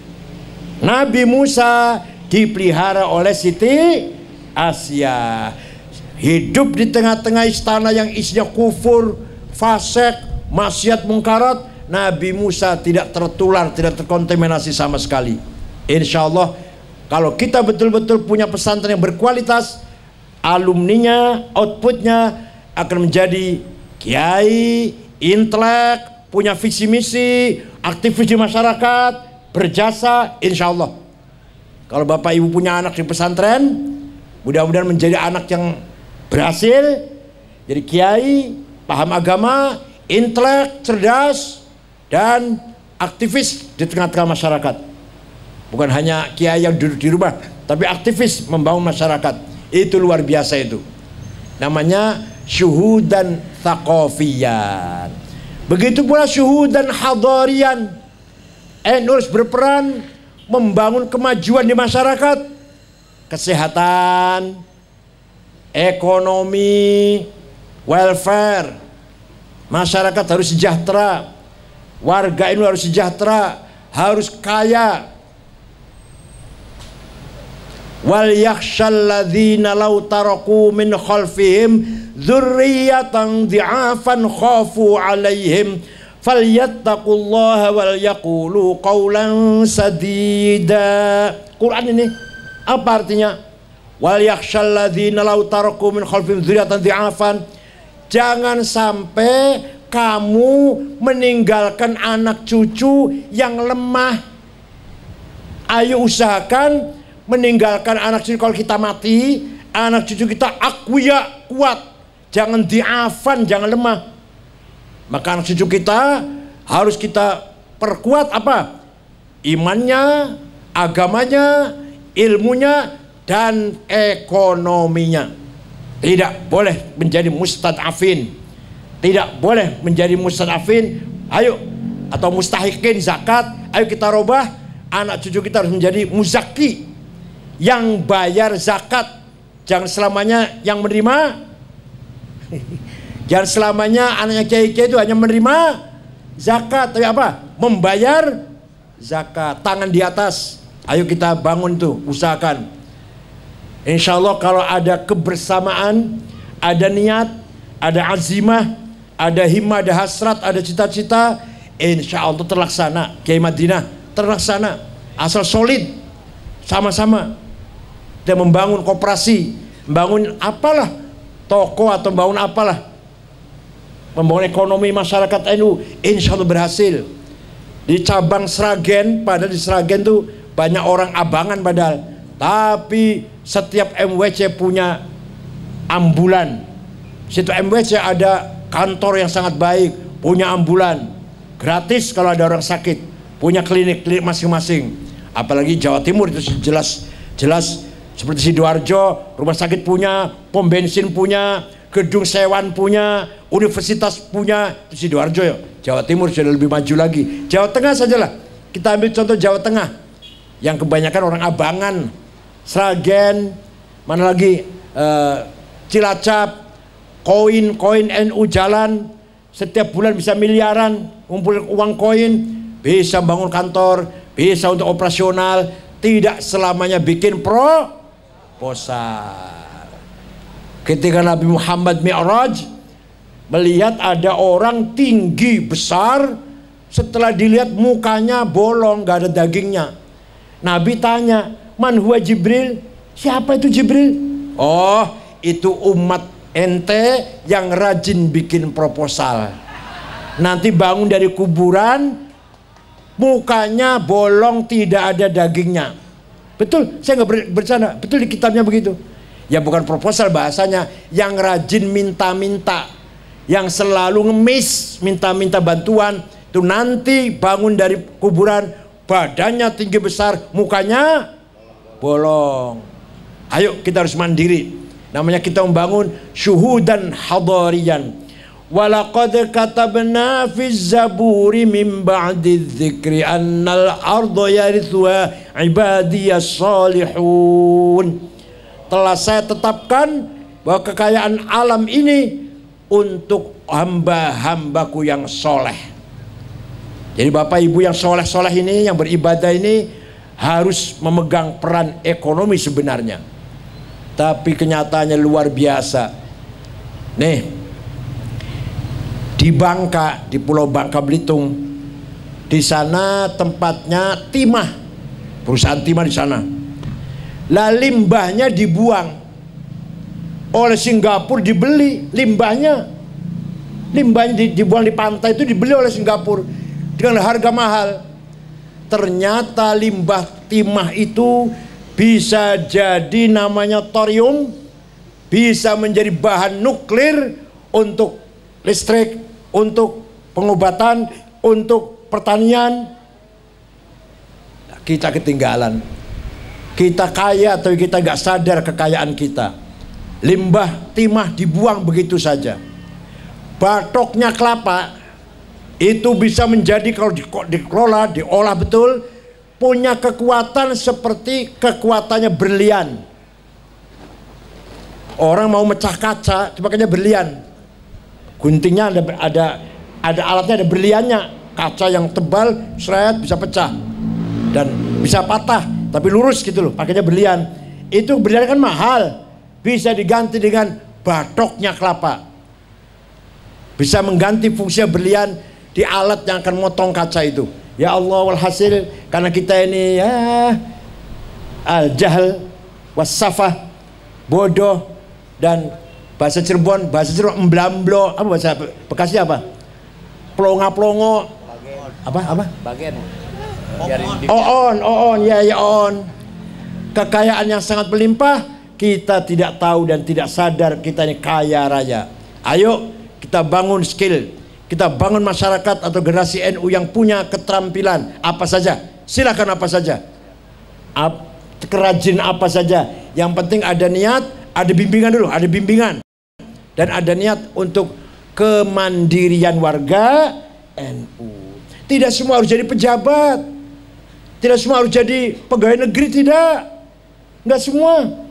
Nabi Musa dipelihara oleh Siti Asia. Hidup di tengah-tengah istana yang isinya kufur, fasik, maksiat, mungkarat. Nabi Musa tidak tertular, tidak terkontaminasi sama sekali. Insya Allah kalau kita betul-betul punya pesantren yang berkualitas, alumninya, outputnya akan menjadi kiai, intelek, punya visi misi, aktivis di masyarakat, berjasa. Insya Allah kalau Bapak Ibu punya anak di pesantren, mudah-mudahan menjadi anak yang berhasil, jadi kiai, paham agama, intelek, cerdas, dan aktivis di tengah-tengah masyarakat. Bukan hanya kiai yang duduk di rumah, tapi aktivis membangun masyarakat. Itu luar biasa itu. Namanya syuhudan thaqafiyan. Begitu pula syuhudan hadarian. Harus berperan membangun kemajuan di masyarakat. Kesehatan, ekonomi, welfare. Masyarakat harus sejahtera. Warga ini harus sejahtera, harus kaya. Wal yakhshal ladzina law taraku min khalfihim dzurriyyatan dhi'afan khafu 'alaihim falyattaqullaha wal yaqulu qawlan sadida. Quran ini apa artinya? Wal yakhshal ladzina law taraku min khalfihim dzurriyyatan dhi'afan. Jangan sampai kamu meninggalkan anak cucu yang lemah. Ayo usahakan meninggalkan anak cucu kalau kita mati, anak cucu kita aqwiya, kuat. Jangan di'afan, jangan lemah. Maka anak cucu kita harus kita perkuat apa? Imannya, agamanya, ilmunya, dan ekonominya. Tidak boleh menjadi mustad'afin. Tidak boleh menjadi mustad'afin. Ayo, atau mustahikin zakat. Ayo kita robah. Anak cucu kita harus menjadi muzaki, yang bayar zakat. Jangan selamanya yang menerima. Jangan selamanya anaknya kiai-kiai itu hanya menerima zakat, tapi apa? Membayar zakat. Tangan di atas. Ayo kita bangun tuh, usahakan. Insya Allah kalau ada kebersamaan, ada niat, ada azimah, ada himmah, ada hasrat, ada cita-cita, insya Allah terlaksana. Kiai Madinah terlaksana. Asal solid, sama-sama. Dia membangun koperasi, membangun apalah, toko atau membangun apalah, membangun ekonomi masyarakat NU, insya Allah berhasil. Di cabang Sragen, padahal di Sragen tuh banyak orang abangan padahal, tapi setiap MWC punya ambulan. Situ MWC ada kantor yang sangat baik, punya ambulan, gratis kalau ada orang sakit, punya klinik masing-masing. Apalagi Jawa Timur itu jelas seperti Sidoarjo, rumah sakit punya, pom bensin punya, gedung sewan punya, universitas punya. Itu Sidoarjo ya. Jawa Timur sudah lebih maju lagi. Jawa Tengah sajalah. Kita ambil contoh Jawa Tengah, yang kebanyakan orang abangan. Sragen, mana lagi, Cilacap, koin NU jalan, setiap bulan bisa miliaran, ngumpulin uang koin, bisa bangun kantor, bisa untuk operasional, tidak selamanya bikin proposal. Ketika Nabi Muhammad Mi'raj melihat ada orang tinggi besar, setelah dilihat mukanya bolong, gak ada dagingnya. Nabi tanya, man huwa Jibril? Siapa itu Jibril? Oh, itu umat ente yang rajin bikin proposal. Nanti bangun dari kuburan, mukanya bolong, tidak ada dagingnya. Betul, saya nggak bercanda. Betul, di kitabnya begitu. Ya bukan proposal bahasanya, yang rajin minta-minta, yang selalu ngemis minta-minta bantuan. Itu nanti bangun dari kuburan, badannya tinggi besar, mukanya bolong. Ayo kita harus mandiri. Namanya kita membangun syuhudan hadariyan. Walaqad katabna fi zaburi min ba'di dzikri annal arda yarithuha ibadiyas salihun. Telah saya tetapkan bahwa kekayaan alam ini untuk hamba-hambaku yang soleh. Jadi bapak ibu yang soleh-soleh ini, yang beribadah ini, harus memegang peran ekonomi sebenarnya. Tapi kenyataannya luar biasa. Nih, di Bangka, di Pulau Bangka Belitung, di sana tempatnya timah, perusahaan timah di sana. Lah limbahnya dibuang oleh Singapura, dibeli limbahnya. Limbahnya dibuang di pantai itu dibeli oleh Singapura dengan harga mahal. Ternyata limbah timah itu bisa jadi namanya thorium, bisa menjadi bahan nuklir untuk listrik, untuk pengobatan, untuk pertanian. Kita ketinggalan. Kita kaya tapi kita nggak sadar kekayaan kita. Limbah timah dibuang begitu saja. Batoknya kelapa itu bisa menjadi, kalau dikelola, diolah betul, punya kekuatan seperti kekuatannya berlian. Orang mau mecah kaca pakainya berlian. Guntingnya ada alatnya, ada berliannya. Kaca yang tebal, seret, bisa pecah dan bisa patah, tapi lurus gitu loh, pakainya berlian. Itu berlian kan mahal, bisa diganti dengan batoknya kelapa. Bisa mengganti fungsi berlian di alat yang akan motong kaca itu. Ya Allah, walhasil karena kita ini ya al-jahl was-safah, bodoh, dan bahasa Cirebon emblamblo, apa bahasa Bekasi apa? Plonga-plongo. Apa? Bagian. On, ya on. Kekayaan yang sangat melimpah, kita tidak tahu dan tidak sadar kita ini kaya raya. Ayo kita bangun skill, kita bangun masyarakat atau generasi NU yang punya keterampilan apa saja. Silakan apa saja. Kerajin apa saja. Yang penting ada niat, ada bimbingan dulu, ada bimbingan. Dan ada niat untuk kemandirian warga NU. Tidak semua harus jadi pejabat, tidak semua harus jadi pegawai negeri, tidak. Enggak semua.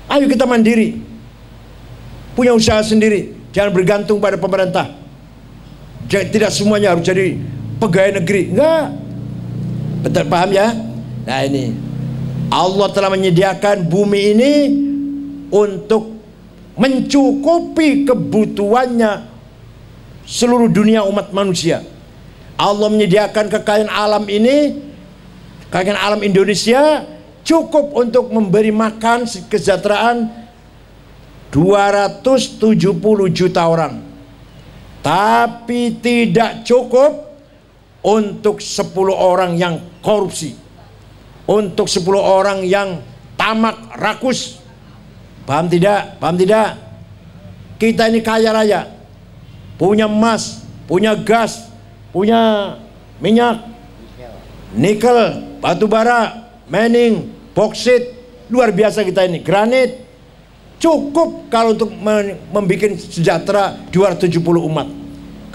Ayo kita mandiri, punya usaha sendiri, jangan bergantung pada pemerintah. Tidak semuanya harus jadi pegawai negeri, enggak. Betul, paham ya? Nah ini, Allah telah menyediakan bumi ini untuk mencukupi kebutuhannya seluruh dunia umat manusia. Allah menyediakan kekayaan alam ini, kekayaan alam Indonesia cukup untuk memberi makan kesejahteraan 270 juta orang. Tapi tidak cukup untuk 10 orang yang korupsi, untuk 10 orang yang tamak rakus. Paham tidak? Paham tidak? Kita ini kaya raya, punya emas, punya gas, punya minyak, nikel, batu bara, mining, boksit, luar biasa kita ini, granit. Cukup kalau untuk membuat sejahtera 270 umat.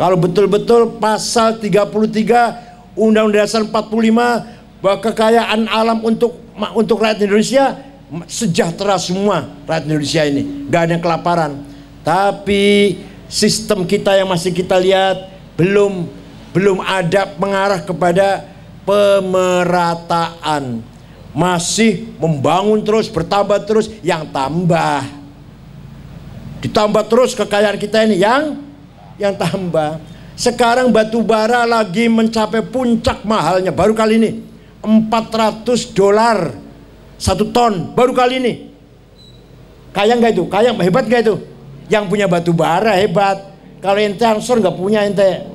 Kalau betul-betul pasal 33 Undang-Undang Dasar 45 bahwa kekayaan alam untuk rakyat Indonesia, sejahtera semua rakyat Indonesia ini, gak ada yang kelaparan. Tapi sistem kita yang masih kita lihat belum ada mengarah kepada pemerataan. Masih membangun terus, bertambah terus, yang ditambah terus kekayaan kita ini yang tambah. Sekarang batu bara lagi mencapai puncak mahalnya, baru kali ini $400 1 ton, baru kali ini. Kaya nggak itu? Kaya, hebat nggak itu? Yang punya batu bara hebat. Kalau ente ansor nggak punya, ente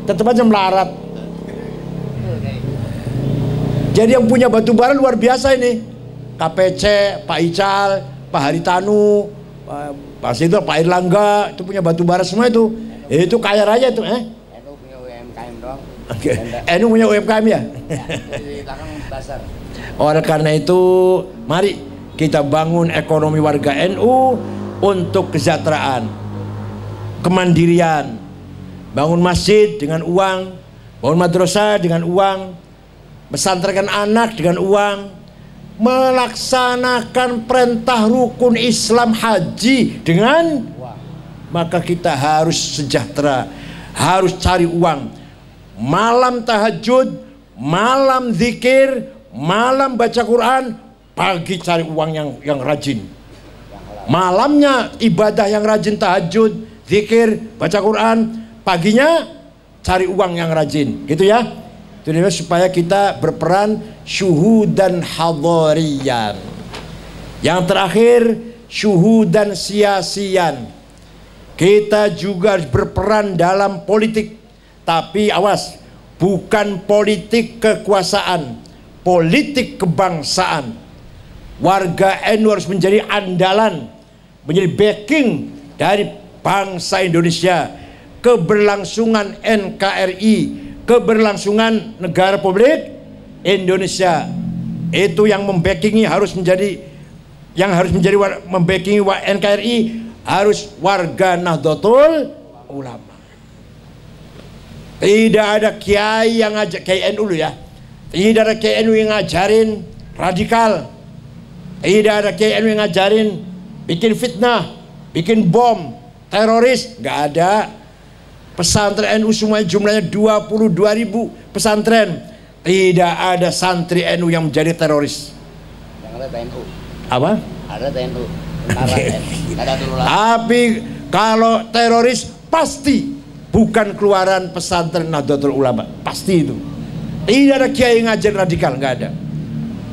tetap aja melarat. Jadi yang punya batu bara luar biasa ini. KPC, Pak Ical, Pak Haritanu, Pak Situ, Pak Irlangga, itu punya batu bara semua itu. Itu kaya raya itu. NU punya UMKM dong. Oke. NU punya UMKM ya? Di belakang pasar. Oleh karena itu, mari kita bangun ekonomi warga NU untuk kesejahteraan, kemandirian. Bangun masjid dengan uang, bangun madrasah dengan uang, pesantrenkan anak dengan uang, melaksanakan perintah rukun Islam haji dengan uang. Maka kita harus sejahtera, harus cari uang. Malam tahajud, malam zikir, malam baca Quran, pagi cari uang yang rajin. Malamnya ibadah yang rajin, tahajud, zikir, baca Quran, paginya cari uang yang rajin, gitu ya. Itu supaya kita berperan syuhudan hadariyan. Yang terakhir, syuhudan siyasiyan. Kita juga harus berperan dalam politik, tapi awas, bukan politik kekuasaan, politik kebangsaan. Warga NU harus menjadi andalan, menjadi backing dari bangsa Indonesia, keberlangsungan NKRI, keberlangsungan negara Republik Indonesia. Itu yang membackingi harus menjadi, yang harus menjadi membackingi NKRI harus warga Nahdlatul Ulama. Tidak ada kiai yang ngajak, kiai NU ya, tidak ada kiai NU yang ngajarin radikal, tidak ada kiai NU yang ngajarin bikin fitnah, bikin bom, teroris, nggak ada. Pesantren NU semuanya jumlahnya 22.000 pesantren, tidak ada santri NU yang menjadi teroris. Yang ada TNU. Apa? Ada TNU. Tapi kalau teroris pasti bukan keluaran pesantren Nahdlatul Ulama, pasti itu. Tidak ada kiai yang ngajar radikal, nggak ada.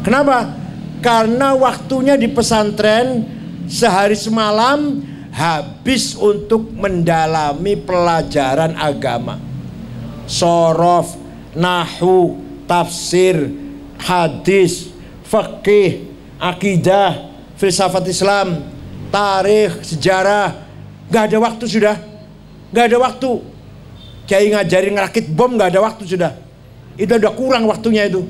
Kenapa? Karena waktunya di pesantren sehari semalam habis untuk mendalami pelajaran agama, sorof, nahu, tafsir, hadis, fikih, akidah, filsafat Islam, tarikh, sejarah. Gak ada waktu sudah, gak ada waktu. Kiai ngajarin ngerakit bom, gak ada waktu sudah. Itu udah kurang waktunya itu.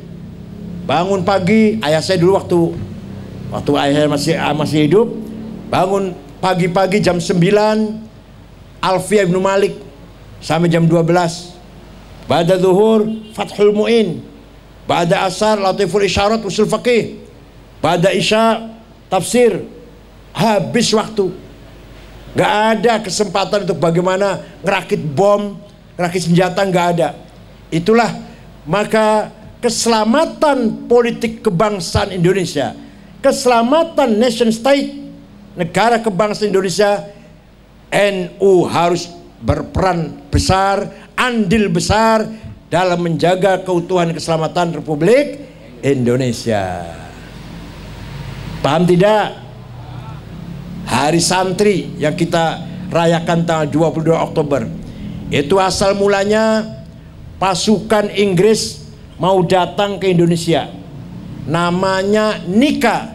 Bangun pagi, ayah saya dulu waktu ayah saya masih hidup, bangun pagi-pagi jam 9 Alfiyah Ibnu Malik sampai jam 12. Ba'da zuhur Fathul Mu'in, ba'da asar Latiful Isyarat Usul Fiqih, ba'da isya tafsir. Habis waktu, gak ada kesempatan untuk bagaimana ngerakit bom, ngerakit senjata, gak ada. Itulah maka keselamatan politik kebangsaan Indonesia, keselamatan nation state, negara kebangsaan Indonesia, NU harus berperan besar, andil besar dalam menjaga keutuhan keselamatan Republik Indonesia. Paham tidak? Hari Santri yang kita rayakan tanggal 22 Oktober itu asal mulanya pasukan Inggris mau datang ke Indonesia, namanya NICA,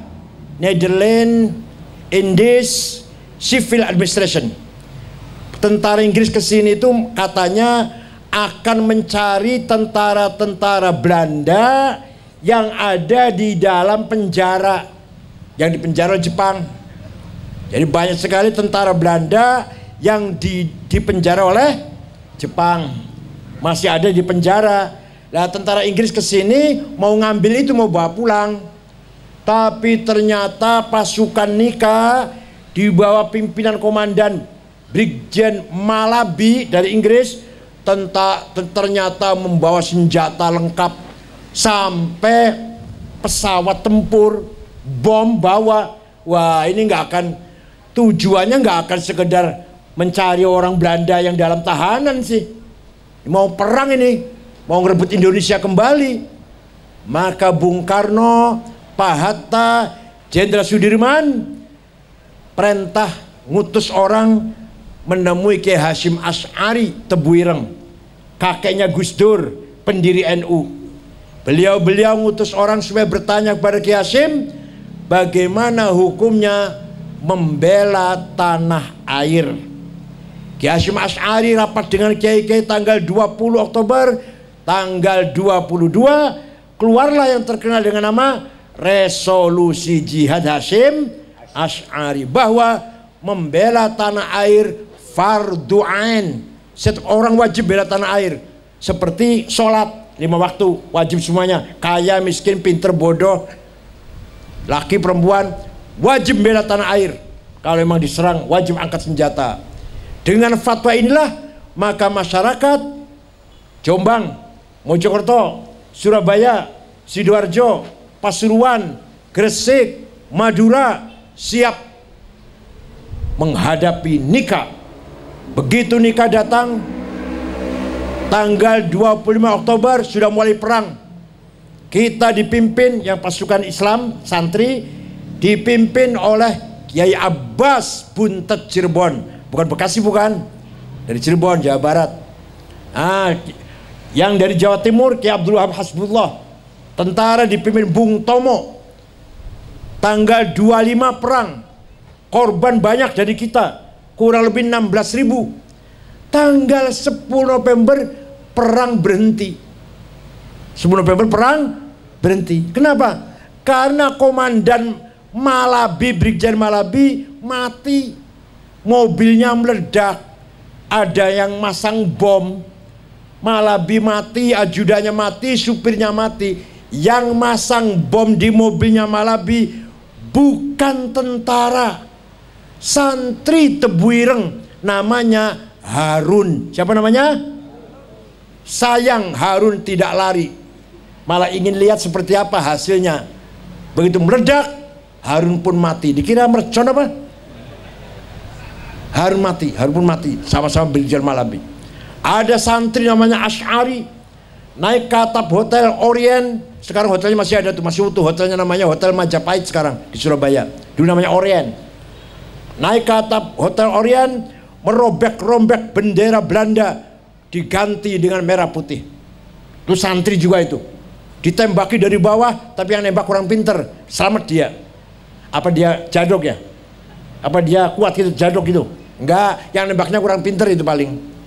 Netherlands Indies Civil Administration. Tentara Inggris kesini itu katanya akan mencari tentara-tentara Belanda yang ada di dalam penjara, yang di penjara Jepang. Jadi banyak sekali tentara Belanda yang dipenjara oleh Jepang, masih ada di penjara. Nah, tentara Inggris kesini mau ngambil itu, mau bawa pulang. Tapi ternyata pasukan NICA di bawah pimpinan komandan Brigjen Malaby dari Inggris ternyata membawa senjata lengkap, sampai pesawat tempur, bom bawa. Wah, ini nggak akan, tujuannya nggak akan sekedar mencari orang Belanda yang dalam tahanan sih, mau perang ini, mau ngerebut Indonesia kembali. Maka Bung Karno, Pak Hatta, Jenderal Sudirman perintah ngutus orang menemui Kiai Hasyim Asy'ari Tebuireng, kakeknya Gus Dur, pendiri NU. Beliau ngutus orang supaya bertanya kepada Kiai Hasyim bagaimana hukumnya membela tanah air. Kiai Hasyim Asy'ari rapat dengan kiai-kiai tanggal 20 Oktober, tanggal 22 keluarlah yang terkenal dengan nama Resolusi Jihad Hasyim Asy'ari, bahwa membela tanah air fardu ain. Setiap orang wajib bela tanah air, seperti sholat 5 waktu wajib semuanya, kaya miskin pinter bodoh laki perempuan wajib bela tanah air. Kalau memang diserang wajib angkat senjata. Dengan fatwa inilah maka masyarakat Jombang, Mojokerto, Surabaya, Sidoarjo, Pasuruan, Gresik, Madura siap menghadapi Nika. Begitu Nika datang, tanggal 25 Oktober sudah mulai perang. Kita dipimpin yang pasukan Islam, santri, dipimpin oleh Kiai Abbas Buntet Cirebon. Bukan Bekasi, bukan. Dari Cirebon, Jawa Barat. Yang dari Jawa Timur, Kiai Abdul Wahab Hasbullah. Tentara dipimpin Bung Tomo. Tanggal 25 perang. Korban banyak dari kita. Kurang lebih 16.000. Tanggal 10 November perang berhenti. 10 November perang berhenti. Kenapa? Karena komandan Malabi, Brigjen Malabi mati. Mobilnya meledak. Ada yang masang bom. Malabi mati, ajudannya mati, supirnya mati. Yang masang bom di mobilnya Malabi bukan tentara, santri Tebuireng, namanya Harun. Siapa namanya? Sayang Harun tidak lari, malah ingin lihat seperti apa hasilnya. Begitu meledak, Harun pun mati. Dikira mercon apa? Harun mati, Harun pun mati. Sama-sama Brigjen Malabi. Ada santri namanya Asy'ari, naik ke atap Hotel Orient. Sekarang hotelnya masih ada tuh, masih utuh. Hotelnya namanya Hotel Majapahit sekarang di Surabaya. Dulu namanya Orient. Naik ke atap Hotel Orient, merobek-rombek bendera Belanda, diganti dengan merah putih. Itu santri juga itu. Ditembaki dari bawah, tapi yang nembak kurang pinter, selamat dia. Apa dia jadok ya? Apa dia kuat gitu, jadok gitu? Enggak, yang nembaknya kurang pinter itu paling.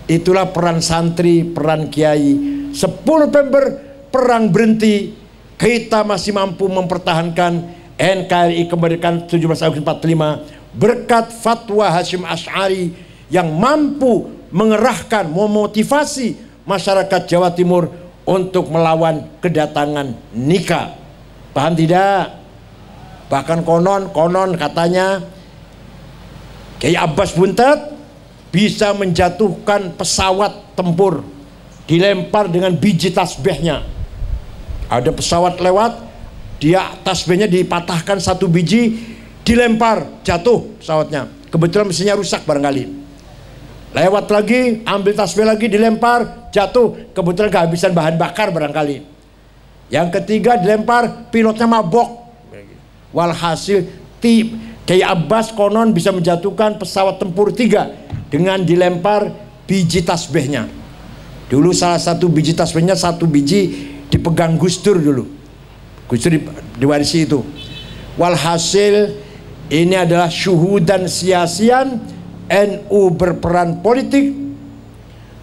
Itulah peran santri, peran kiai. 10 November perang berhenti, kita masih mampu mempertahankan NKRI kemerdekaan 17 Agustus 45 berkat fatwa Hasyim Asy'ari yang mampu mengerahkan, memotivasi masyarakat Jawa Timur untuk melawan kedatangan Nika. Paham tidak? Bahkan konon katanya Kiai Abbas Buntet bisa menjatuhkan pesawat tempur, dilempar dengan biji tasbihnya. Ada pesawat lewat, dia tasbihnya dipatahkan satu biji, dilempar, jatuh pesawatnya. Kebetulan mesinnya rusak barangkali. Lewat lagi, ambil tasbih lagi, dilempar, jatuh. Kebetulan kehabisan bahan bakar barangkali. Yang ketiga dilempar, pilotnya mabok. Walhasil Kiai Abbas konon bisa menjatuhkan pesawat tempur 3 dengan dilempar biji tasbihnya. Dulu salah satu biji tasbihnya, satu biji dipegang Gus Dur dulu. Gus Dur diwarisi itu. Walhasil ini adalah syuhudan sia-sian. NU berperan politik.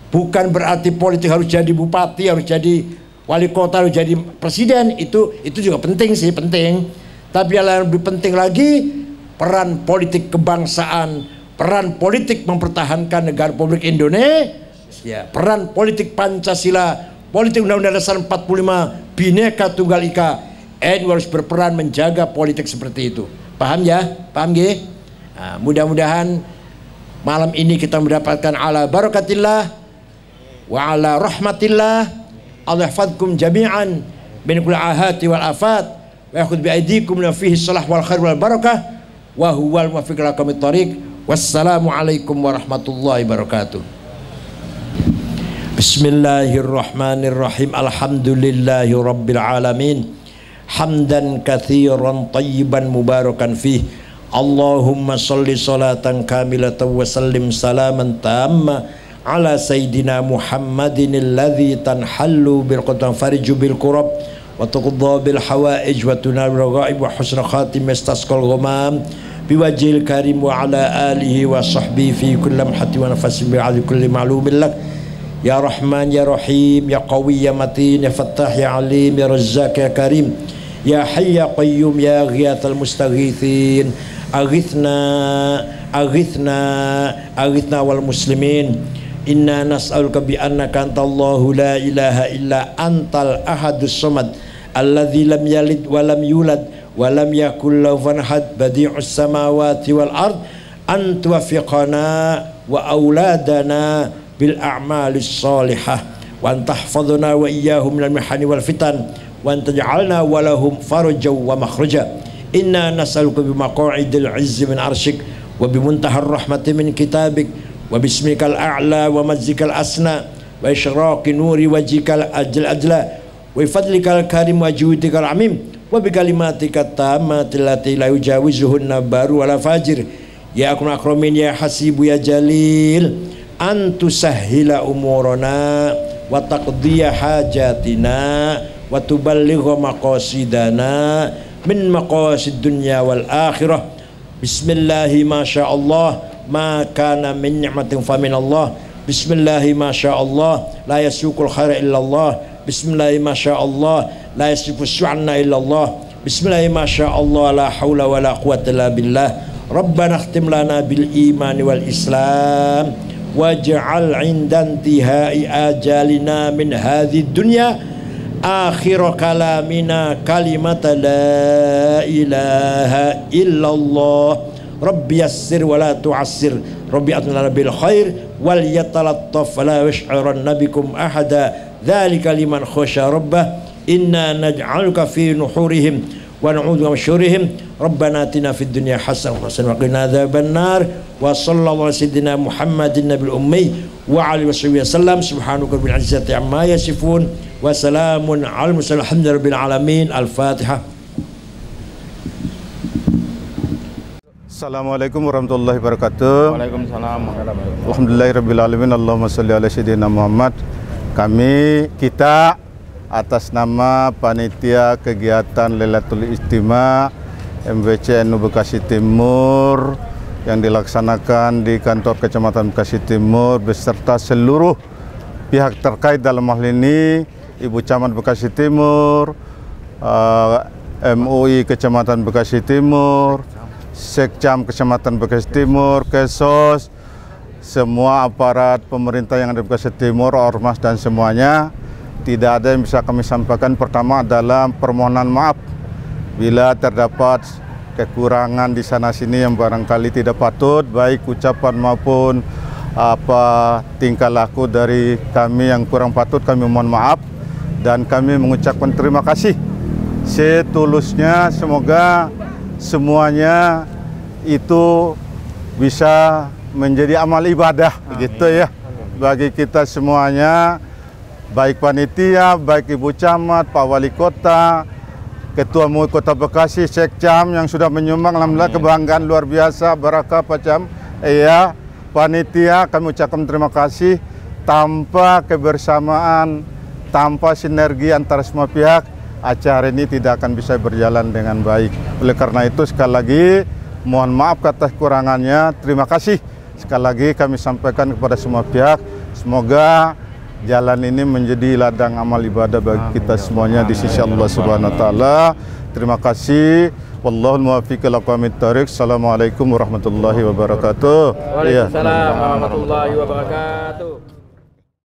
Bukan berarti politik harus jadi bupati, harus jadi wali kota, harus jadi presiden. Itu juga penting sih, penting. Tapi yang lebih penting lagi, peran politik kebangsaan, peran politik mempertahankan negara Republik Indonesia, peran politik Pancasila, politik Undang-Undang Dasar 45, Bhinneka Tunggal Ika. NU harus berperan menjaga politik seperti itu. Paham ya? Paham ya? Nah, mudah-mudahan malam ini kita mendapatkan ala barakatillah wa ala rahmatillah. Allah yahfadkum jami'an min kulli ahati wal afat wa yakhudh bi aydikum la fihi salah wal khair wal barakah wa huwal muwaffiq ila aqwamit thariq. Wassalamualaikum warahmatullahi wabarakatuh. Bismillahirrahmanirrahim. Alhamdulillahi rabbil alamin. Hamdan katsiran tayyiban mubarakan fih. Allahumma sholli sholatan kamilatan wa sallim salaman tamma ala sayyidina Muhammadin alladzi tanhallu bil qadam fariju bil kurab wa tuqadda bil hawaij wa tunalu raghaib wa husna khatim istasqal ghamam biwajhil karim wa ala alihi wa sahbihi fi kulli lamhati wa nafasin bi ali kulli ma'lumin lak ya rahman ya rahim ya qawi ya matin ya fattah ya alim ya razzaq ya karim ya hayy ya qayyum ya ghiyathal mustaghithin aghithna aghithna aghithna wal muslimin inna nas'aluka bi annaka antallahu la ilaha illa antal ahadus samad alladzi lam yalid wa lam yulad wa lam yakul lahu kufuwan ahad badi'us samawati wal ard an tuwaffiqana wa auladana bil a'malis salihah wa an tahfadhna wa iyyahum minal mihani wal fitan wa an taj'alna wa lahum farajan wa makhraja. Inna nas'aluka bi maq'idil 'izzi min arsyik wa bi muntahar rahmati min kitabik wa bismikal a'la wa majzikal asna wa isyraqi nuri wajhikal ajla wa fadlikal karim wa juudikal amim wa bi kalimatika tammati allati la yujawizuhunna baru wala fajir. Ya akram akramin ya hasibu ya jalil antu sahhila umurana wa taqdiya hajatina wa tuballigha maqasidana min maqasid dunya wal akhirah. Bismillahi ma sya Allah ma kana min ni'matin fa min Allah. Bismillahi ma sya Allah la yasukul khaira illa Allah. Bismillahi ma sya Allah la yasifu su'anna illa Allah. Bismillahi ma sya Allah la hawla wa la quwwata illa billah. Rabbana khtim lana bil iman wal islam waj'al 'inda intihai ajalina min hadhihi dunya akhir kalamina kalimata la ilaha illallah. Rabbi yassir wa la tu'assir, Rabbi atina bil khair wal yatalattaf wa la yash'uranna bikum ahada. Dzalika liman khasya rabbah. Inna naj'aluka fi nuhurihim wa na'udzu min syururihim. Rabbana atina fid dunya hasanah wa qina adzabannar. Wa sallallahu ala sayyidina Muhammadin nabil ummi wa alihi wasallam. Subhanaka rabbil izzati amma yasifun wa salamun alal mursalin alhamdulillahi rabbil alamin. Al-Fatihah. Assalamualaikum warahmatullahi wabarakatuh. Waalaikumsalam. Alhamdulillahirabbil alamin. Allahumma shalli ala sayyidina Muhammad. Kita atas nama panitia kegiatan Lailatul Istimewa MVC NU Bekasi Timur yang dilaksanakan di kantor Kecamatan Bekasi Timur beserta seluruh pihak terkait dalam hal ini Ibu Camat Bekasi Timur, MUI Kecamatan Bekasi Timur, Sekcam Kecamatan Bekasi Timur, Kesos, semua aparat pemerintah yang ada di Bekasi Timur, ormas dan semuanya. Tidak ada yang bisa kami sampaikan. Pertama adalah permohonan maaf bila terdapat kekurangan di sana sini yang barangkali tidak patut, baik ucapan maupun tingkah laku dari kami yang kurang patut. Kami mohon maaf dan kami mengucapkan terima kasih setulusnya. Semoga semuanya itu bisa menjadi amal ibadah. Amin. Gitu ya, bagi kita semuanya, baik panitia, baik Ibu Camat, Pak Wali Kota, Ketua MUI Kota Bekasi, Sekcam yang sudah menyumbang. Alhamdulillah, kebanggaan luar biasa, barakah Pak Cam. Iya, panitia kami ucapkan terima kasih. Tanpa kebersamaan, tanpa sinergi antara semua pihak, acara ini tidak akan bisa berjalan dengan baik. Oleh karena itu sekali lagi mohon maaf atas kurangannya. Terima kasih sekali lagi kami sampaikan kepada semua pihak. Semoga jalan ini menjadi ladang amal ibadah bagi kita semuanya di sisi Allah Subhanahu wa taala. Terima kasih. Wallahul muwaffiq ila aqwamit thariq. Assalamualaikum warahmatullahi wabarakatuh. Waalaikumsalam warahmatullahi wabarakatuh.